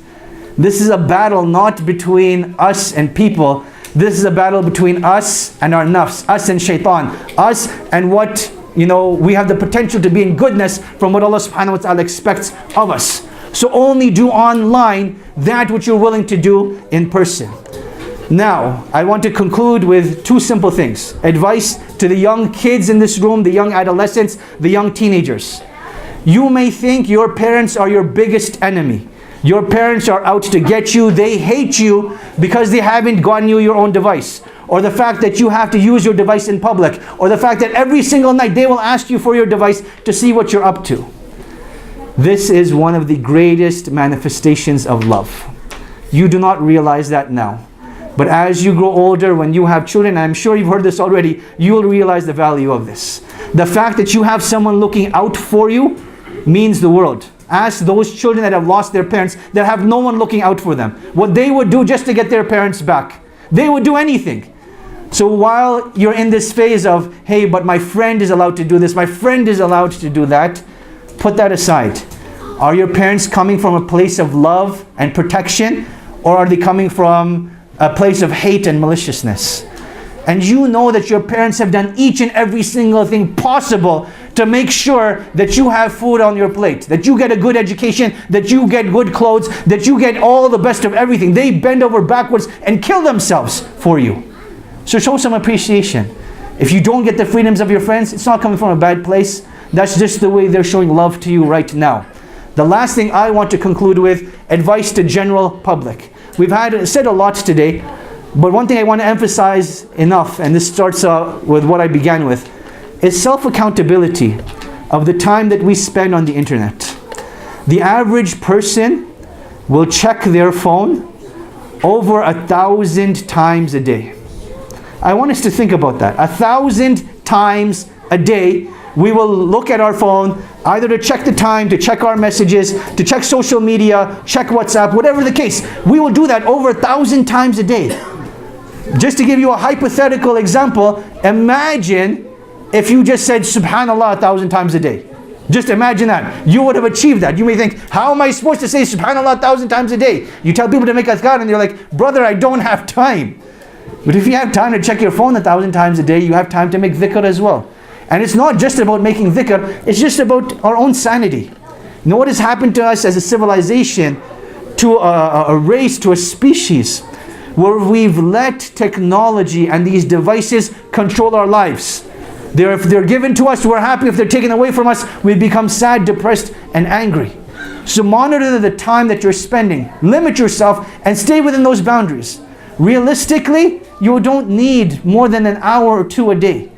This is a battle not between us and people. This is a battle between us and our nafs, us and shaitan, us and what we have the potential to be in goodness from what Allah subhanahu wa ta'ala expects of us. So only do online that which you're willing to do in person. Now, I want to conclude with 2 simple things. Advice to the young kids in this room, the young adolescents, the young teenagers. You may think your parents are your biggest enemy. Your parents are out to get you. They hate you because they haven't gotten you your own device. Or the fact that you have to use your device in public. Or the fact that every single night they will ask you for your device to see what you're up to. This is one of the greatest manifestations of love. You do not realize that now. But as you grow older, when you have children, I'm sure you've heard this already, you will realize the value of this. The fact that you have someone looking out for you means the world. Ask those children that have lost their parents, that have no one looking out for them, what they would do just to get their parents back. They would do anything. So while you're in this phase of, hey, but my friend is allowed to do this, my friend is allowed to do that, put that aside. Are your parents coming from a place of love and protection, or are they coming from a place of hate and maliciousness? And you know that your parents have done each and every single thing possible to make sure that you have food on your plate, that you get a good education, that you get good clothes, that you get all the best of everything. They bend over backwards and kill themselves for you. So show some appreciation. If you don't get the freedoms of your friends, it's not coming from a bad place. That's just the way they're showing love to you right now. The last thing I want to conclude with, advice to general public. We've said a lot today, but one thing I want to emphasize enough, and this starts with what I began with, is self-accountability of the time that we spend on the internet. The average person will check their phone over 1,000 times a day. I want us to think about that. 1,000 times a day, we will look at our phone, either to check the time, to check our messages, to check social media, check WhatsApp, whatever the case. We will do that over 1,000 times a day. Just to give you a hypothetical example, imagine if you just said Subhanallah 1,000 times a day. Just imagine that. You would have achieved that. You may think, how am I supposed to say Subhanallah 1,000 times a day? You tell people to make azkar and they're like, brother, I don't have time. But if you have time to check your phone 1,000 times a day, you have time to make dhikr as well. And it's not just about making dhikr, it's just about our own sanity. You know what has happened to us as a civilization, to a race, to a species, where we've let technology and these devices control our lives. If they're given to us, we're happy. If they're taken away from us, we become sad, depressed, and angry. So monitor the time that you're spending. Limit yourself and stay within those boundaries. Realistically, you don't need more than an hour or two a day.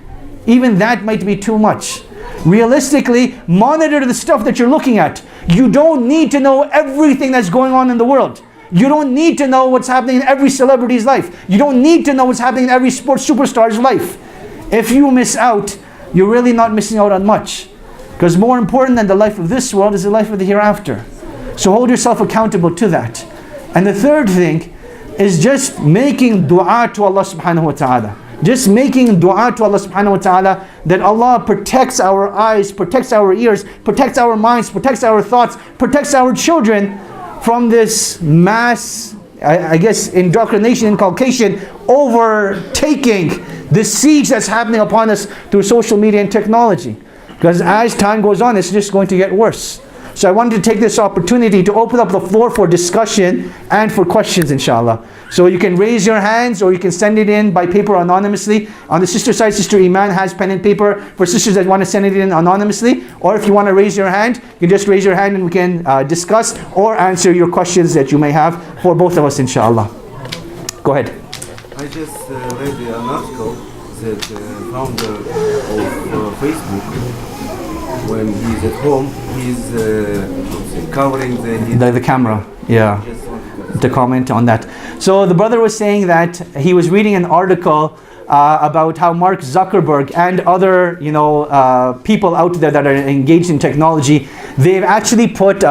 Even that might be too much. Realistically, monitor the stuff that you're looking at. You don't need to know everything that's going on in the world. You don't need to know what's happening in every celebrity's life. You don't need to know what's happening in every sports superstar's life. If you miss out, you're really not missing out on much. Because more important than the life of this world is the life of the hereafter. So hold yourself accountable to that. And the third thing is just making dua to Allah subhanahu wa ta'ala. Just making dua to Allah subhanahu wa ta'ala that Allah protects our eyes, protects our ears, protects our minds, protects our thoughts, protects our children from this mass, I guess, indoctrination, inculcation, overtaking the siege that's happening upon us through social media and technology. Because as time goes on, it's just going to get worse. So I wanted to take this opportunity to open up the floor for discussion and for questions, inshallah. So you can raise your hands or you can send it in by paper anonymously. On the sister side, Sister Iman has pen and paper for sisters that want to send it in anonymously. Or if you want to raise your hand, you can just raise your hand and we can discuss or answer your questions that you may have for both of us, inshallah. Go ahead. I just read an article that founder of Facebook, when he's at home, he's covering the camera. Yeah. To comment on that. So the brother was saying that he was reading an article about how Mark Zuckerberg and other people out there that are engaged in technology, they've actually put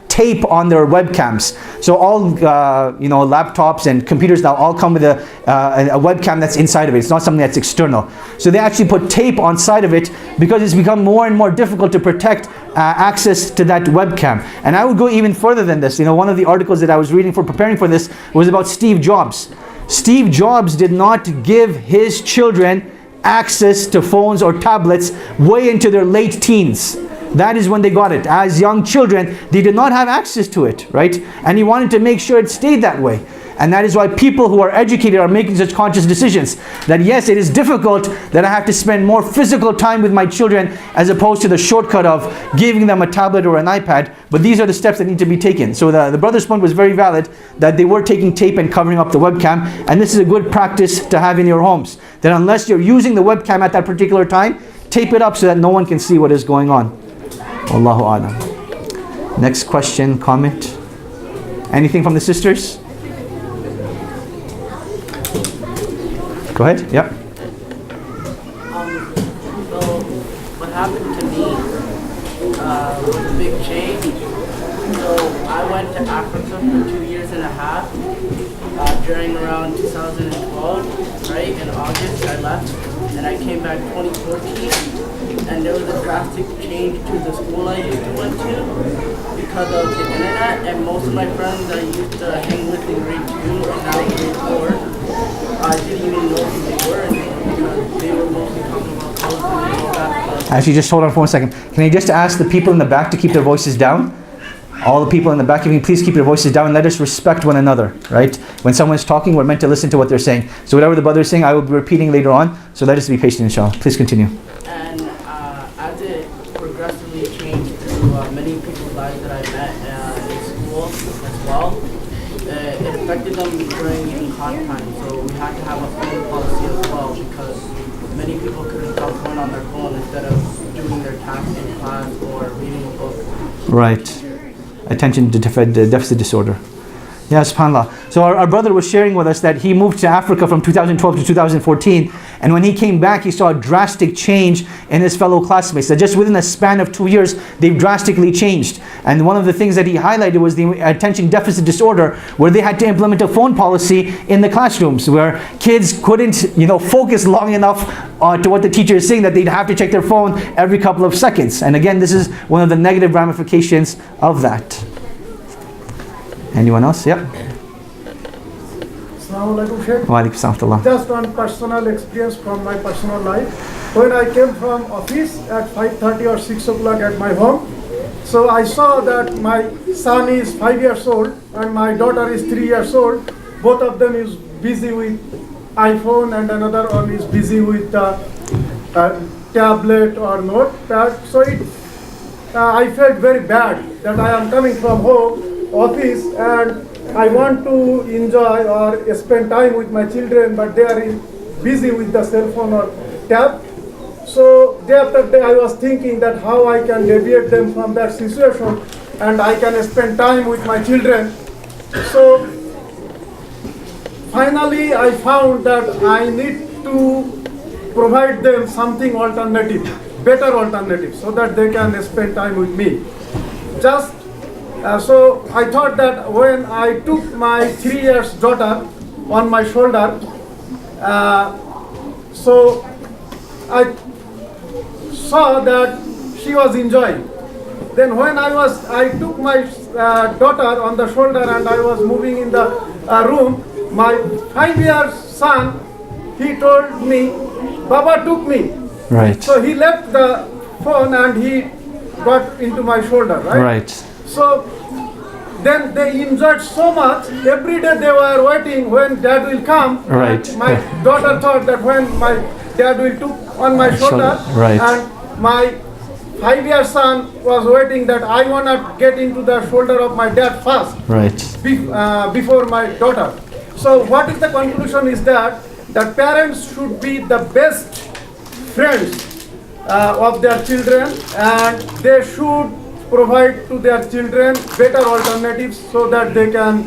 tape on their webcams. So all laptops and computers now all come with a webcam that's inside of it. It's not something that's external. So they actually put tape on side of it because it's become more and more difficult to protect access to that webcam. And I would go even further than this. One of the articles that I was reading for preparing for this was about Steve Jobs. Steve Jobs did not give his children access to phones or tablets way into their late teens. That is when they got it. As young children, they did not have access to it, right? And he wanted to make sure it stayed that way. And that is why people who are educated are making such conscious decisions. That yes, it is difficult that I have to spend more physical time with my children as opposed to the shortcut of giving them a tablet or an iPad. But these are the steps that need to be taken. So the brother's point was very valid, that they were taking tape and covering up the webcam. And this is a good practice to have in your homes. That unless you're using the webcam at that particular time, tape it up so that no one can see what is going on. Wallahu a'lam. Next question, comment. Anything from the sisters? Go ahead. Yep. So what happened to me was a big change. So I went to Africa for 2 years and a half during around 2012, right? In August I left and I came back 2014. And there was a drastic change to the school I used to went to because of the internet, and most of my friends I used to hang with in grade 2 and now in grade 4, I didn't even know who they were anymore because they were mostly talking about clothes and all that. Actually, just hold on for 1 second. Can I just ask the people in the back to keep their voices down? All the people in the back, if you please keep your voices down and let us respect one another, right? When someone's talking, we're meant to listen to what they're saying. So whatever the brother is saying, I will be repeating later on. So let us be patient, inshallah. Please continue. And as it progressively changed through many people's lives that I met in school as well, it affected them during in-class time. So we had to have a phone policy as well because many people couldn't stop going on their phone instead of doing their tasks in class or reading a book. Right. Attention to deficit disorder. Yeah, subhanAllah. So our brother was sharing with us that he moved to Africa from 2012 to 2014, and when he came back, he saw a drastic change in his fellow classmates. That just within a span of 2 years, they've drastically changed. And one of the things that he highlighted was the attention deficit disorder, where they had to implement a phone policy in the classrooms, where kids couldn't, focus long enough to what the teacher is saying, that they'd have to check their phone every couple of seconds. And again, this is one of the negative ramifications of that. Anyone else? Yeah. Assalamu alaikum, Sheikh. Wa alaikum salam. Just one personal experience from my personal life. When I came from office at 5:30 or 6 o'clock at my home, So I saw that my son is 5 years old and my daughter is 3 years old. Both of them is busy with iPhone and another one is busy with tablet or notepad. So I felt very bad that I am coming from home, office, and I want to enjoy or spend time with my children, but they are busy with the cell phone or tab. So day after day I was thinking that how I can deviate them from that situation and I can spend time with my children. So finally I found that I need to provide them something alternative, better alternative, so that they can spend time with me. So I thought that when I took my 3 years daughter on my shoulder, so I saw that she was enjoying. Then when I took my daughter on the shoulder and I was moving in the room, my 5-year son, he told me, Baba took me. Right. So he left the phone and he got into my shoulder, right? Right. So then they enjoyed so much. Every day they were waiting when dad will come. Right. My daughter thought that when my dad will took on my shoulder, right. and my 5-year son was waiting that I wanna get into the shoulder of my dad first. Right. Before my daughter. So what is the conclusion is that parents should be the best friends of their children, and they should provide to their children better alternatives so that they can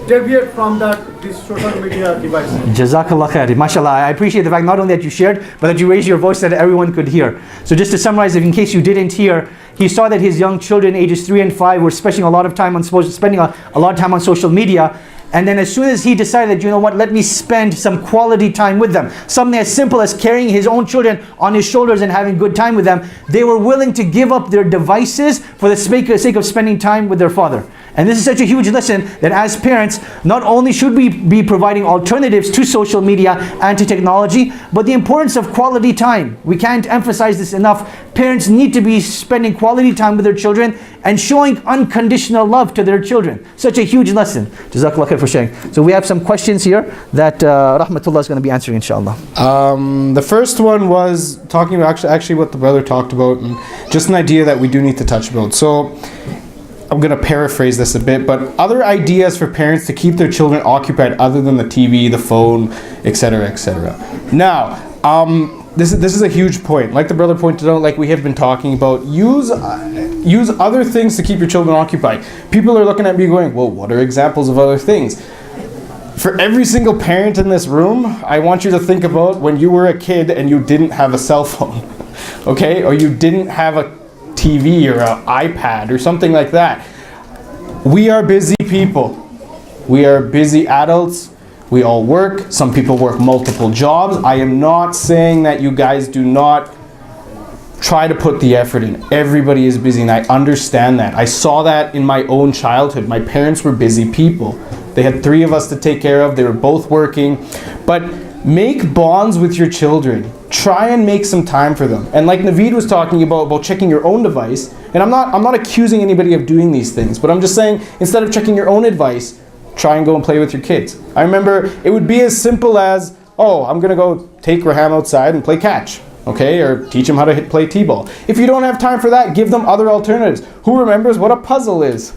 deviate from these social media devices. Jazakallah khair. MashaAllah. I appreciate the fact not only that you shared, but that you raised your voice so that everyone could hear. So just to summarize, in case you didn't hear, he saw that his young children, ages 3 and 5, were spending a lot of time on social media. And then as soon as he decided, you know what, let me spend some quality time with them. Something as simple as carrying his own children on his shoulders and having good time with them, they were willing to give up their devices for the sake of spending time with their father. And this is such a huge lesson that as parents, not only should we be providing alternatives to social media and to technology, but the importance of quality time. We can't emphasize this enough. Parents need to be spending quality time with their children and showing unconditional love to their children. Such a huge lesson. Jazakallah khair for sharing. So we have some questions here that Rahamatullah is going to be answering, inshallah. The first one was talking about actually what the brother talked about, and just an idea that we do need to touch about. So I'm going to paraphrase this a bit, but other ideas for parents to keep their children occupied other than the TV, the phone, etc., etc. Now, this is a huge point. Like the brother pointed out, like we have been talking about, use other things to keep your children occupied. People are looking at me going, well, what are examples of other things? For every single parent in this room, I want you to think about when you were a kid and you didn't have a cell phone, okay? Or you didn't have a TV or an iPad or something like that. We are busy people. We are busy adults. We all work. Some people work multiple jobs. I am not saying that you guys do not try to put the effort in. Everybody is busy, and I understand that. I saw that in my own childhood. My parents were busy people. They had 3 of us to take care of. They were both working. But make bonds with your children. Try and make some time for them. And like Navaid was talking about checking your own device, and I'm not accusing anybody of doing these things, but I'm just saying, instead of checking your own device, try and go and play with your kids. I remember it would be as simple as, oh, I'm going to go take Raham outside and play catch, okay? Or teach him how to play t-ball. If you don't have time for that, give them other alternatives. Who remembers what a puzzle is?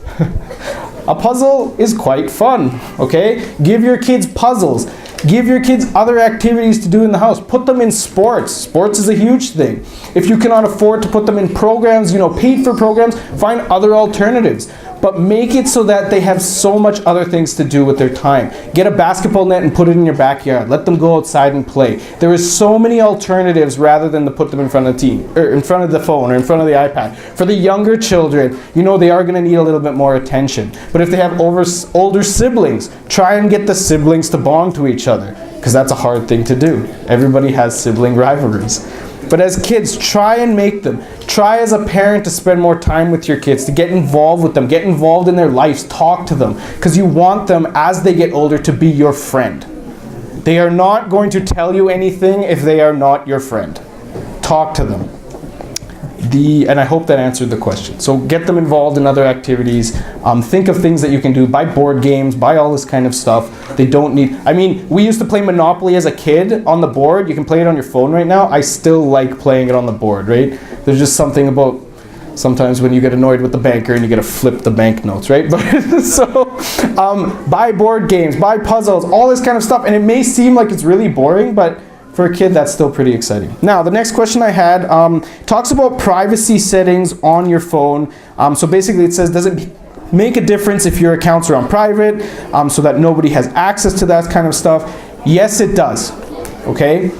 A puzzle is quite fun, okay? Give your kids puzzles. Give your kids other activities to do in the house. Put them in sports. Sports is a huge thing. If you cannot afford to put them in programs, paid for programs, find other alternatives. But make it so that they have so much other things to do with their time. Get a basketball net and put it in your backyard. Let them go outside and play. There is so many alternatives rather than to put them in front of the TV, or in front of the phone, or in front of the iPad. For the younger children, they are going to need a little bit more attention. But if they have older siblings, try and get the siblings to bond to each other, because that's a hard thing to do. Everybody has sibling rivalries. But as kids, try and make them. Try as a parent to spend more time with your kids, to get involved with them, get involved in their lives, talk to them, because you want them, as they get older, to be your friend. They are not going to tell you anything if they are not your friend. Talk to them. and I hope that answered the question. So get them involved in other activities. Think of things that you can do. Buy board games, buy all this kind of stuff. They don't need, I mean, we used to play Monopoly as a kid on the board. You can play it on your phone right now. I still like playing it on the board, right? There's just something about sometimes when you get annoyed with the banker and you get to flip the banknotes, right? But so buy board games, buy puzzles, all this kind of stuff. And it may seem like it's really boring, but for a kid, that's still pretty exciting. Now, the next question I had talks about privacy settings on your phone. So basically it says, does it make a difference if your accounts are on private so that nobody has access to that kind of stuff? Yes, it does, okay?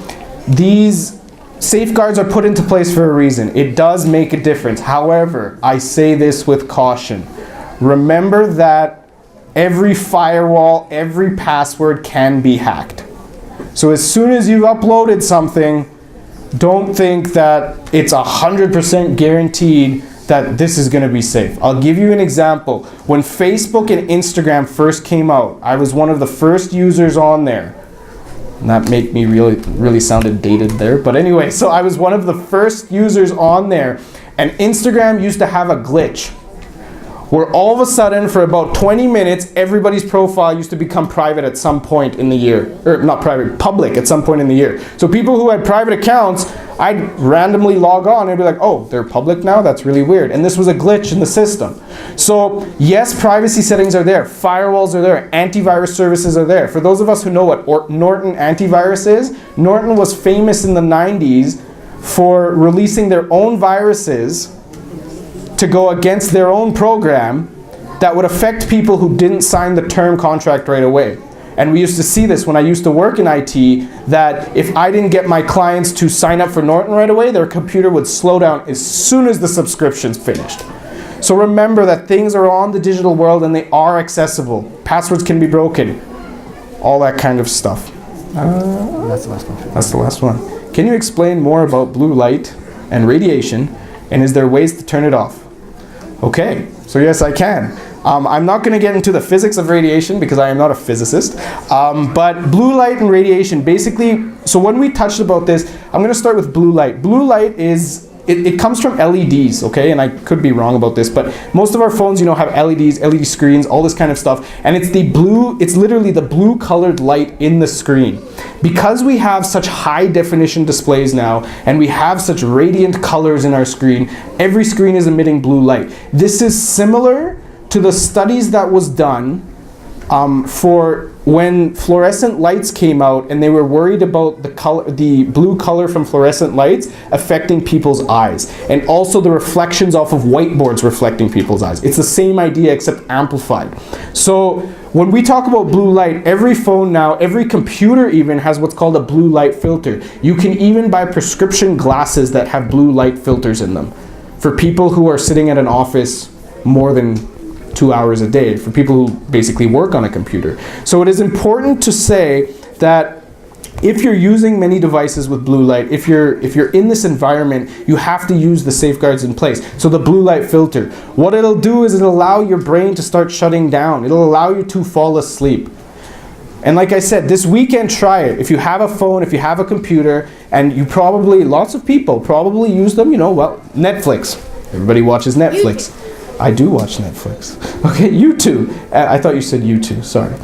These safeguards are put into place for a reason. It does make a difference. However, I say this with caution. Remember that every firewall, every password can be hacked. So as soon as you've uploaded something, don't think that it's 100% guaranteed that this is going to be safe. I'll give you an example. When Facebook and Instagram first came out, I was one of the first users on there. And that made me really sounded dated there. But anyway, so I was one of the first users on there. And Instagram used to have a glitch where all of a sudden, for about 20 minutes, everybody's profile used to become private at some point in the year. Or not private, public at some point in the year. So people who had private accounts, I'd randomly log on and be like, oh, they're public now? That's really weird. And this was a glitch in the system. So yes, privacy settings are there. Firewalls are there. Antivirus services are there. For those of us who know what Norton antivirus is, Norton was famous in the 90s for releasing their own viruses to go against their own program that would affect people who didn't sign the term contract right away. And we used to see this when I used to work in IT, that if I didn't get my clients to sign up for Norton right away, their computer would slow down as soon as the subscription's finished. So remember that things are on the digital world and they are accessible. Passwords can be broken. All that kind of stuff. That's the last one. That's the last one. Can you explain more about blue light and radiation, and is there ways to turn it off? Okay, so yes, I can. I'm not going to get into the physics of radiation because I am not a physicist. But blue light and radiation, basically, so when we touched about this, I'm going to start with blue light. Blue light is, it comes from LEDs, okay? And I could be wrong about this, but most of our phones, you know, have LEDs, LED screens, all this kind of stuff. And it's literally the blue colored light in the screen. Because we have such high definition displays now, and we have such radiant colors in our screen, every screen is emitting blue light. This is similar to the studies that was done for when fluorescent lights came out, and they were worried about the blue color from fluorescent lights affecting people's eyes, and also the reflections off of whiteboards reflecting people's eyes. It's the same idea except amplified. So when we talk about blue light, every phone now, every computer even has what's called a blue light filter. You can even buy prescription glasses that have blue light filters in them for people who are sitting at an office more than 2 hours a day, for people who basically work on a computer. So it is important to say that if you're using many devices with blue light, if you're in this environment, you have to use the safeguards in place. So the blue light filter, what it'll do is it'll allow your brain to start shutting down. It'll allow you to fall asleep. And like I said, this weekend, try it. If you have a phone, if you have a computer, and you probably, lots of people probably use them, you know, well, Netflix. Everybody watches Netflix. I do watch Netflix. Okay, YouTube. I thought you said YouTube, sorry.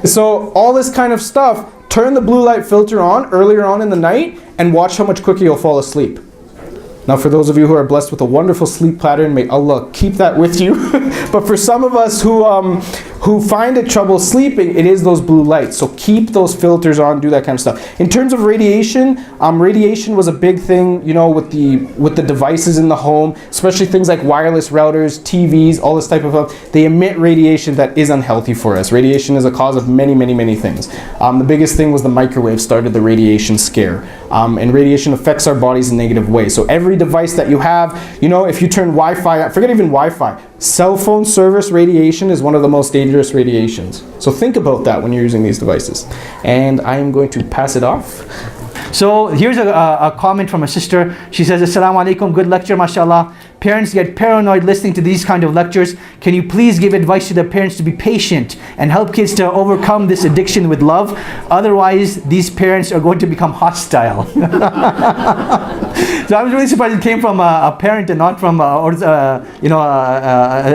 So all this kind of stuff, turn the blue light filter on earlier on in the night and watch how much quicker you'll fall asleep. Now for those of you who are blessed with a wonderful sleep pattern, may Allah keep that with you. But for some of us who find it trouble sleeping, it is those blue lights. So keep those filters on, do that kind of stuff. In terms of radiation, radiation was a big thing, you know, with the devices in the home, especially things like wireless routers, TVs, all this type of stuff. They emit radiation that is unhealthy for us. Radiation is a cause of many, many, many things. The biggest thing was the microwave started the radiation scare. And radiation affects our bodies in negative ways. So every device that you have, you know, if you turn Wi-Fi, forget even Wi-Fi, cell phone service radiation is one of the most dangerous radiations. So think about that when you're using these devices. And I am going to pass it off. So here's a comment from a sister. She says, Assalamu alaikum, good lecture, mashallah. Parents get paranoid listening to these kind of lectures. Can you please give advice to the parents to be patient and help kids to overcome this addiction with love? Otherwise, these parents are going to become hostile. So I was really surprised it came from a parent and not from a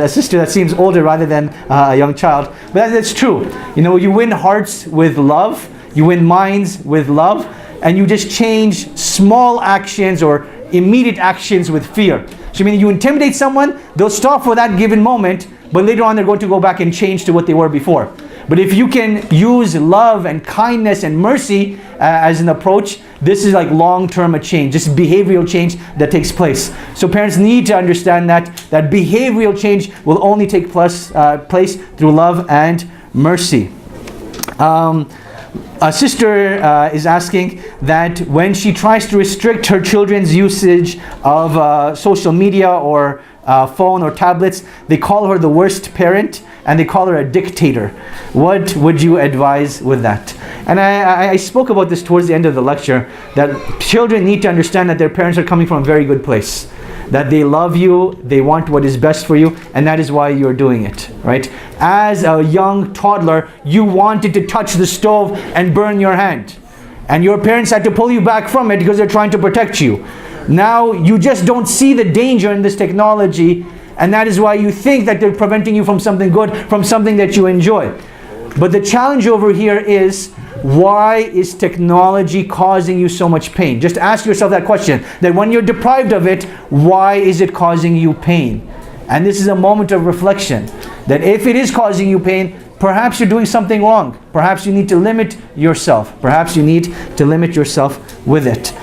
sister that seems older rather than a young child. But that's true. You win hearts with love, you win minds with love, and you just change small actions or immediate actions with fear. So you intimidate someone, they'll stop for that given moment, but later on they're going to go back and change to what they were before. But if you can use love and kindness and mercy as an approach, this is like long-term a change, just behavioral change that takes place. So parents need to understand that behavioral change will only take place through love and mercy. A sister is asking that when she tries to restrict her children's usage of social media or phone or tablets, they call her the worst parent and they call her a dictator. What would you advise with that? And I spoke about this towards the end of the lecture, that children need to understand that their parents are coming from a very good place. That they love you, they want what is best for you, and that is why you're doing it, right? As a young toddler, you wanted to touch the stove and burn your hand. And your parents had to pull you back from it because they're trying to protect you. Now, you just don't see the danger in this technology, and that is why you think that they're preventing you from something good, from something that you enjoy. But the challenge over here is, why is technology causing you so much pain? Just ask yourself that question, that when you're deprived of it, why is it causing you pain? And this is a moment of reflection, that if it is causing you pain, perhaps you're doing something wrong. Perhaps you need to limit yourself. Perhaps you need to limit yourself with it.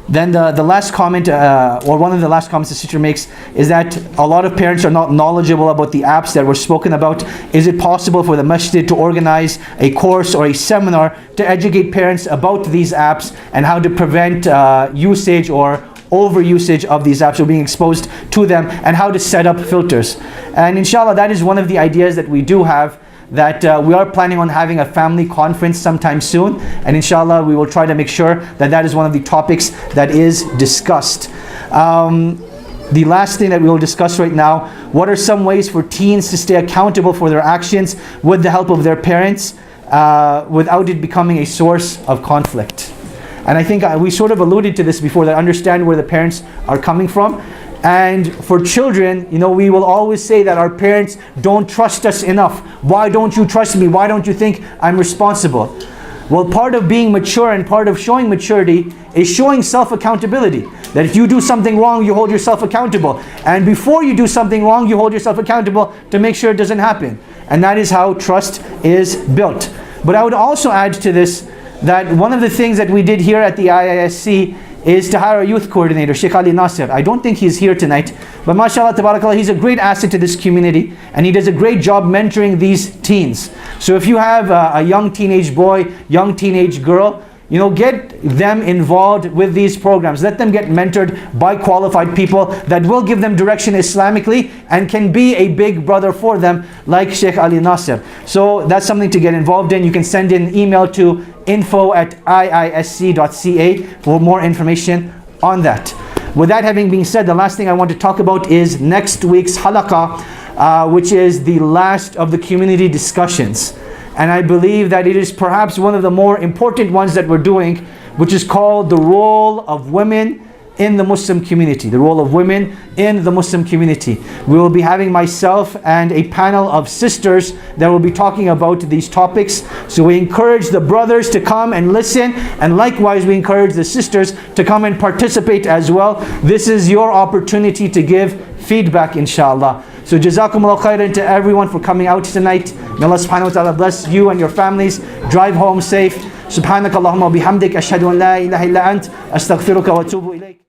Then the last comment, or one of the last comments the sister makes, is that a lot of parents are not knowledgeable about the apps that were spoken about. Is it possible for the masjid to organize a course or a seminar to educate parents about these apps and how to prevent usage or overusage of these apps or being exposed to them, and how to set up filters? And inshallah, that is one of the ideas that we do have, that we are planning on having a family conference sometime soon, and inshallah we will try to make sure that that is one of the topics that is discussed. The last thing that we will discuss right now, what are some ways for teens to stay accountable for their actions with the help of their parents without it becoming a source of conflict? And I think we sort of alluded to this before, that understand where the parents are coming from. And for children, we will always say that our parents don't trust us enough. Why don't you trust me? Why don't you think I'm responsible? Well, part of being mature and part of showing maturity is showing self-accountability. That if you do something wrong, you hold yourself accountable. And before you do something wrong, you hold yourself accountable to make sure it doesn't happen. And that is how trust is built. But I would also add to this that one of the things that we did here at the IISC is to hire a youth coordinator, Sheikh Ali Nasir. I don't think he's here tonight, but mashallah, tabarakallah, he's a great asset to this community, and he does a great job mentoring these teens. So if you have a young teenage boy, young teenage girl, get them involved with these programs. Let them get mentored by qualified people that will give them direction Islamically and can be a big brother for them, like Sheikh Ali Nasir. So that's something to get involved in. You can send in an email to info@iisc.ca for more information on that. With that having been said, the last thing I want to talk about is next week's halaqah, which is the last of the community discussions. And I believe that it is perhaps one of the more important ones that we're doing, which is called the role of women in the Muslim community. The role of women in the Muslim community. We will be having myself and a panel of sisters that will be talking about these topics. So we encourage the brothers to come and listen, and likewise we encourage the sisters to come and participate as well. This is your opportunity to give feedback, inshallah. So jazakumullah khairan to everyone for coming out tonight. May Allah subhanahu wa ta'ala bless you and your families. Drive home safe. Subhanakallahumma bihamdik ashhadu an la ilaha illa ant astaghfiruka wa atubu ilayk.